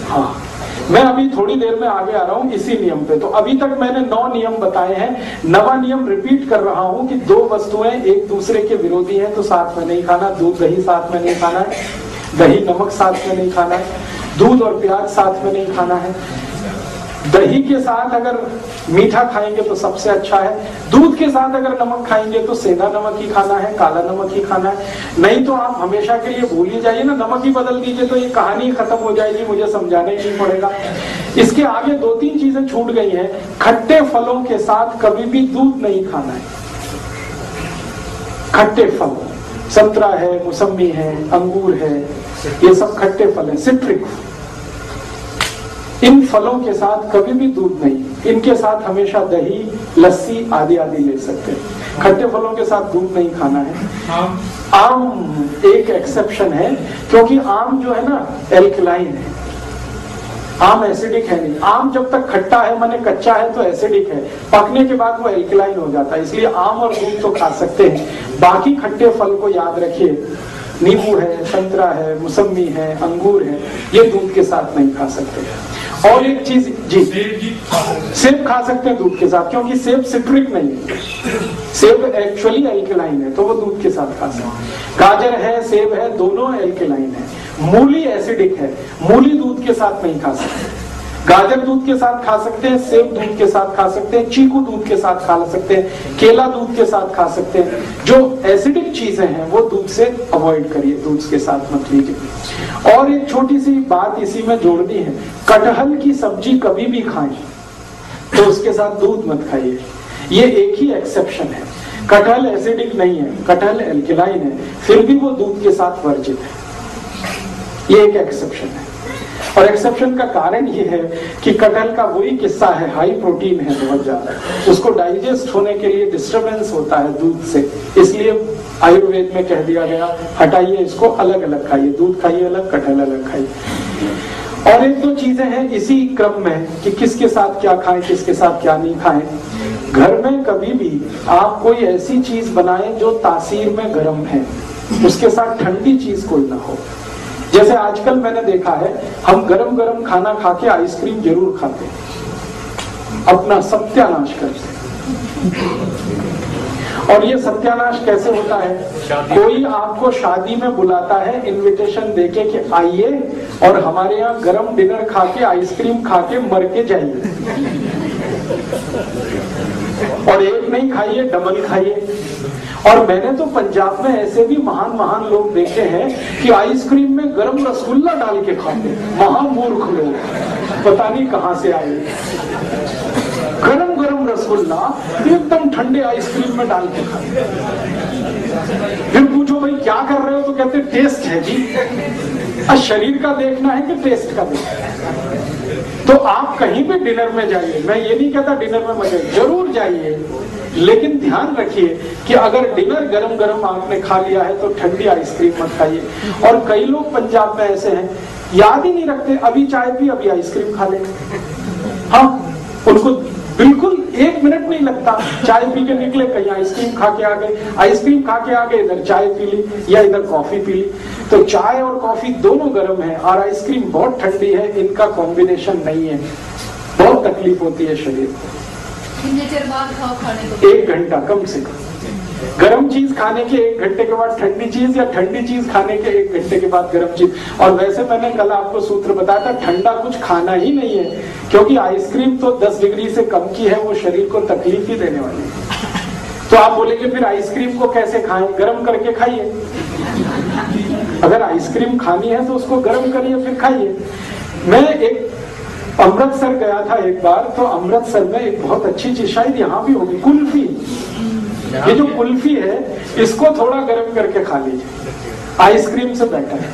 हाँ, मैं अभी थोड़ी देर में आगे आ रहा हूँ इसी नियम पे। तो अभी तक मैंने 9 नियम बताए हैं। 9वां नियम रिपीट कर रहा हूँ कि 2 वस्तुएं एक दूसरे के विरोधी हैं तो साथ में नहीं खाना। दूध दही साथ में नहीं खाना है, दही नमक साथ में नहीं खाना है, दूध और प्याज साथ में नहीं खाना है। दही के साथ अगर मीठा खाएंगे तो सबसे अच्छा है, दूध के साथ अगर नमक खाएंगे तो सेंधा नमक ही खाना है, काला नमक ही खाना है। नहीं तो आप हमेशा के लिए भूल ही जाइए ना, नमक ही बदल दीजिए तो ये कहानी खत्म हो जाएगी, मुझे समझाना ही नहीं पड़ेगा। इसके आगे 2-3 चीजें छूट गई हैं। खट्टे फलों के साथ कभी भी दूध नहीं खाना है। खट्टे फल, संतरा है, मौसमी है, अंगूर है, ये सब खट्टे फल है, सिट्रिक। इन फलों के साथ कभी भी दूध नहीं। इनके साथ हमेशा दही, लस्सी आदि आदि ले सकते हैं। खट्टे फलों के साथ दूध नहीं खाना है। आम एक एक्सेप्शन है, क्योंकि आम जो है ना एल्कलाइन है, आम एसिडिक है नहीं। आम जब तक खट्टा है माने कच्चा है तो एसिडिक है, पकने के बाद वो एल्कलाइन हो जाता है। इसलिए आम और दूध तो खा सकते हैं। बाकी खट्टे फल को याद रखिए, नींबू है, संतरा है, मौसमी है, अंगूर है, ये दूध के साथ नहीं खा सकते। और एक चीज जी, सेब खा सकते हैं दूध के साथ, क्योंकि सेब सिट्रिक नहीं है, सेब एक्चुअली एल्केलाइन है, तो वो दूध के साथ खा सकते हैं। गाजर है, सेब है, दोनों एल्केलाइन है। मूली एसिडिक है, मूली दूध के साथ नहीं खा सकते। गाजर दूध के साथ खा सकते हैं, सेब दूध के साथ खा सकते हैं, चीकू दूध के साथ खा सकते हैं, केला दूध के साथ खा सकते हैं। जो एसिडिक चीजें हैं वो दूध से अवॉइड करिए, दूध के साथ मत लीजिए। और एक छोटी सी बात इसी में जोड़नी है, कटहल की सब्जी कभी भी खाएं तो उसके साथ दूध मत खाइए। ये एक ही एक्सेप्शन है, कटहल एसिडिक नहीं है, कटहल एल्केलाइन है, फिर भी वो दूध के साथ वर्जित है। ये एक एक्सेप्शन है। और एक्सेप्शन का कारण ये है कि कटहल का वही किस्सा है, हाई प्रोटीन है बहुत ज्यादा, उसको डाइजेस्ट होने के लिए डिस्टरबेंस होता है दूध से, इसलिए आयुर्वेद में कह दिया गया हटाइए इसको, अलग अलग खाइए, दूध खाइए अलग, कटहल अलग खाइए। और एक दो चीजें हैं इसी क्रम में कि किसके साथ क्या खाएं, किसके साथ क्या नहीं खाएं। घर में कभी भी आप कोई ऐसी चीज बनाएं जो तासीर में गर्म है, उसके साथ ठंडी चीज कोई ना हो। जैसे आजकल मैंने देखा है, हम गरम गरम खाना खा के आइसक्रीम जरूर खाते हैं, अपना सत्यानाश करते हैं। और ये सत्यानाश कैसे होता है? कोई आपको शादी में बुलाता है इनविटेशन देके कि आइए और हमारे यहाँ गरम डिनर खा के आइसक्रीम खा के मर के जाइए, और एक नहीं खाइए, डबल खाइए। और मैंने तो पंजाब में ऐसे भी महान महान लोग देखे हैं कि आइसक्रीम में गरम रसगुल्ला डाल के खाते, महामूर्ख लोग, पता नहीं कहां से आए। गरम गरम रसगुल्ला एकदम ठंडे आइसक्रीम में डाल के खाते। फिर पूछो भाई क्या कर रहे हो, तो कहते टेस्ट है जी। शरीर का देखना है कि टेस्ट का देखना है? तो आप कहीं भी डिनर में जाइए, मैं ये नहीं कहता डिनर में मजे, जरूर जाइए, लेकिन ध्यान रखिए कि अगर डिनर गरम गरम आपने खा लिया है तो ठंडी आइसक्रीम मत खाइए। और कई लोग पंजाब में ऐसे हैं, याद ही नहीं रखते, अभी चाय पी अभी आइसक्रीम खा ले। हाँ, उनको बिल्कुल एक मिनट नहीं लगता, चाय पी के निकले कहीं आइसक्रीम खा के आ गए, आइसक्रीम खा के आ गए इधर चाय पी ली या इधर कॉफी पी ली। तो चाय और कॉफी दोनों गर्म है और आइसक्रीम बहुत ठंडी है, इनका कॉम्बिनेशन नहीं है, बहुत तकलीफ होती है शरीर को। कितने देर बाद खाओ खाने को? 1 घंटा कम से कम। गर्म चीज खाने के 1 घंटे के बाद ठंडी चीज, या ठंडी चीज खाने के 1 घंटे के बाद गर्म चीज। और वैसे मैंने कल आपको सूत्र बताया था, ठंडा कुछ खाना ही नहीं है, क्योंकि आइसक्रीम तो 10 डिग्री से कम की है, वो शरीर को तकलीफ ही देने वाली है। तो आप बोलेंगे फिर आइसक्रीम को कैसे खाएं? गर्म करके खाइए। अगर आइसक्रीम खानी है तो उसको गर्म करिए फिर खाइए। मैं एक अमृतसर गया था एक बार, तो अमृतसर में एक बहुत अच्छी चीज, शायद यहाँ भी होगी, कुल्फी। ये जो कुल्फी है इसको थोड़ा गर्म करके खा लीजिए, आइसक्रीम से बेटर है,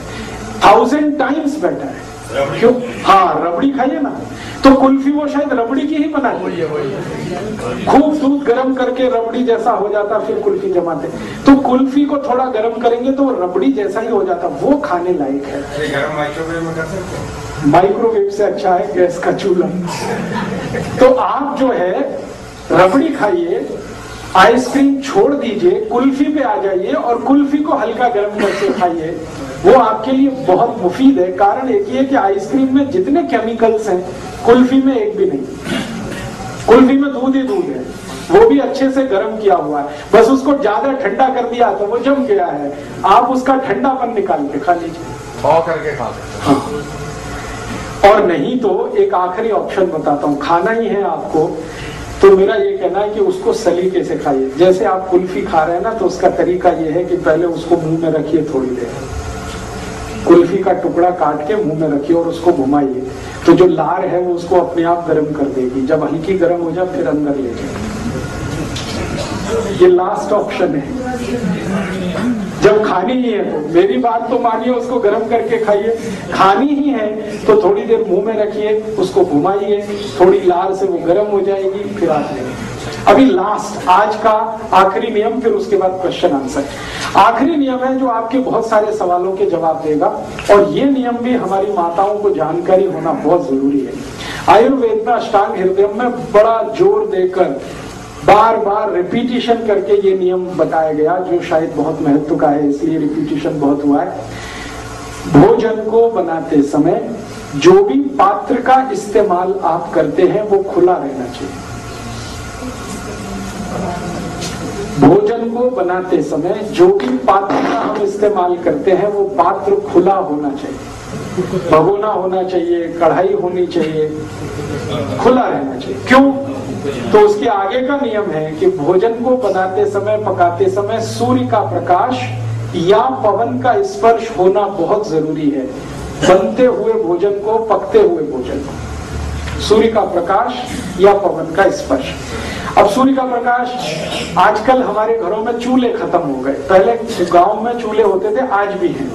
1000 टाइम्स बेटर है। क्यों? हाँ, रबड़ी खाइए ना, तो कुल्फी वो शायद रबड़ी की ही बनाई है, खूब दूध गर्म करके रबड़ी जैसा हो जाता, फिर कुल्फी जमाते। तो कुल्फी को थोड़ा गर्म करेंगे तो रबड़ी जैसा ही हो जाता, वो खाने लायक है। माइक्रोवेव में कर सकते हैं? माइक्रोवेव से अच्छा है गैस का चूल्हा। तो आप जो है रबड़ी खाइए, आइसक्रीम छोड़ दीजिए, कुल्फी पे आ जाइए और कुल्फी को हल्का गर्म करके खाइए, वो आपके लिए बहुत मुफीद है। कारण एक ही है कि आइसक्रीम में जितने केमिकल्स हैं कुल्फी में एक भी नहीं। कुल्फी में दूध ही दूध है, वो भी अच्छे से गर्म किया हुआ है, बस उसको ज्यादा ठंडा कर दिया तो वो जम गया है। आप उसका ठंडापन निकाल के खा लीजिए, करके खा सकते। हाँ। और नहीं तो एक आखिरी ऑप्शन बताता हूँ, खाना ही है आपको तो मेरा ये कहना है कि उसको सलीके से खाइए। जैसे आप कुल्फी खा रहे हैं ना, तो उसका तरीका ये है कि पहले उसको मुंह में रखिए थोड़ी देर, कुल्फी का टुकड़ा काट के मुंह में रखिए और उसको घुमाइए, तो जो लार है वो उसको अपने आप गर्म कर देगी। जब हल्की गर्म हो जाए फिर अंदर ले जाए। ये लास्ट ऑप्शन है। जब खानी ही है तो मेरी बात तो मानिए, उसको गर्म करके खाइए। खानी ही है तो थोड़ी देर मुंह में रखिए, उसको घुमाइए, थोड़ी लार से वो गर्म हो जाएगी, फिर आप लेंगे। अभी लास्ट आज का आखिरी नियम, फिर उसके बाद क्वेश्चन आंसर। आखिरी नियम है जो आपके बहुत सारे सवालों के जवाब देगा, और ये नियम भी हमारी माताओं को जानकारी होना बहुत जरूरी है। आयुर्वेद में अष्टांग हृदय में बड़ा जोर देकर बार बार रिपीटिशन करके ये नियम बताया गया, जो शायद बहुत महत्व का है, इसलिए रिपीटिशन बहुत हुआ है। भोजन को बनाते समय जो भी पात्र का इस्तेमाल आप करते हैं वो खुला रहना चाहिए। भोजन को बनाते समय जो भी पात्र का हम इस्तेमाल करते हैं वो पात्र खुला होना चाहिए, भगोना होना चाहिए, कढ़ाई होनी चाहिए, खुला रहना चाहिए। क्यों? तो उसके आगे का नियम है कि भोजन को बनाते समय, पकाते समय सूर्य का प्रकाश या पवन का स्पर्श होना बहुत जरूरी है। बनते हुए भोजन को, पकते हुए भोजन को सूर्य का प्रकाश या पवन का स्पर्श। अब सूर्य का प्रकाश, आजकल हमारे घरों में चूल्हे खत्म हो गए, पहले गांव में चूल्हे होते थे, आज भी हैं,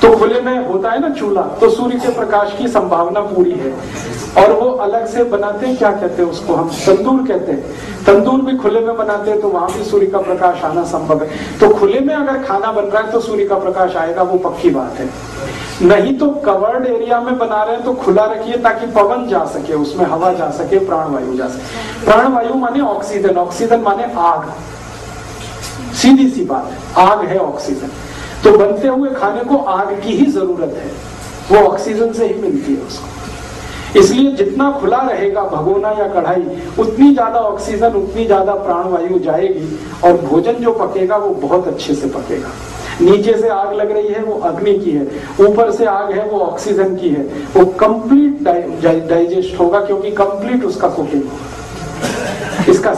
तो खुले में होता है ना चूल्हा, तो सूर्य के प्रकाश की संभावना पूरी है। और वो अलग से बनाते हैं, क्या कहते हैं उसको, हम तंदूर कहते हैं, तंदूर भी खुले में बनाते हैं, तो वहां भी सूर्य का प्रकाश आना संभव है। तो खुले में अगर खाना बन रहा है तो सूर्य का प्रकाश आएगा, वो पक्की बात है। नहीं तो कवर्ड एरिया में बना रहे हैं तो खुला रखिए ताकि पवन जा सके, उसमें हवा जा सके, प्राणवायु जा सके। प्राणवायु माने ऑक्सीजन, ऑक्सीजन माने आग, सीधी सी बात है, आग है ऑक्सीजन। तो बनते हुए खाने को आग की ही जरूरत है, वो ऑक्सीजन से ही मिलती है उसको। इसलिए जितना खुला रहेगा भगोना या कढ़ाई, उतनी ज्यादा ऑक्सीजन, उतनी ज्यादा प्राणवायु जाएगी और भोजन जो पकेगा वो बहुत अच्छे से पकेगा। नीचे से आग लग रही है वो अग्नि की है, ऊपर से आग है वो ऑक्सीजन की है, वो कंप्लीट डाइजेस्ट होगा, क्योंकि कंप्लीट उसका कुकिंग होगा। इसका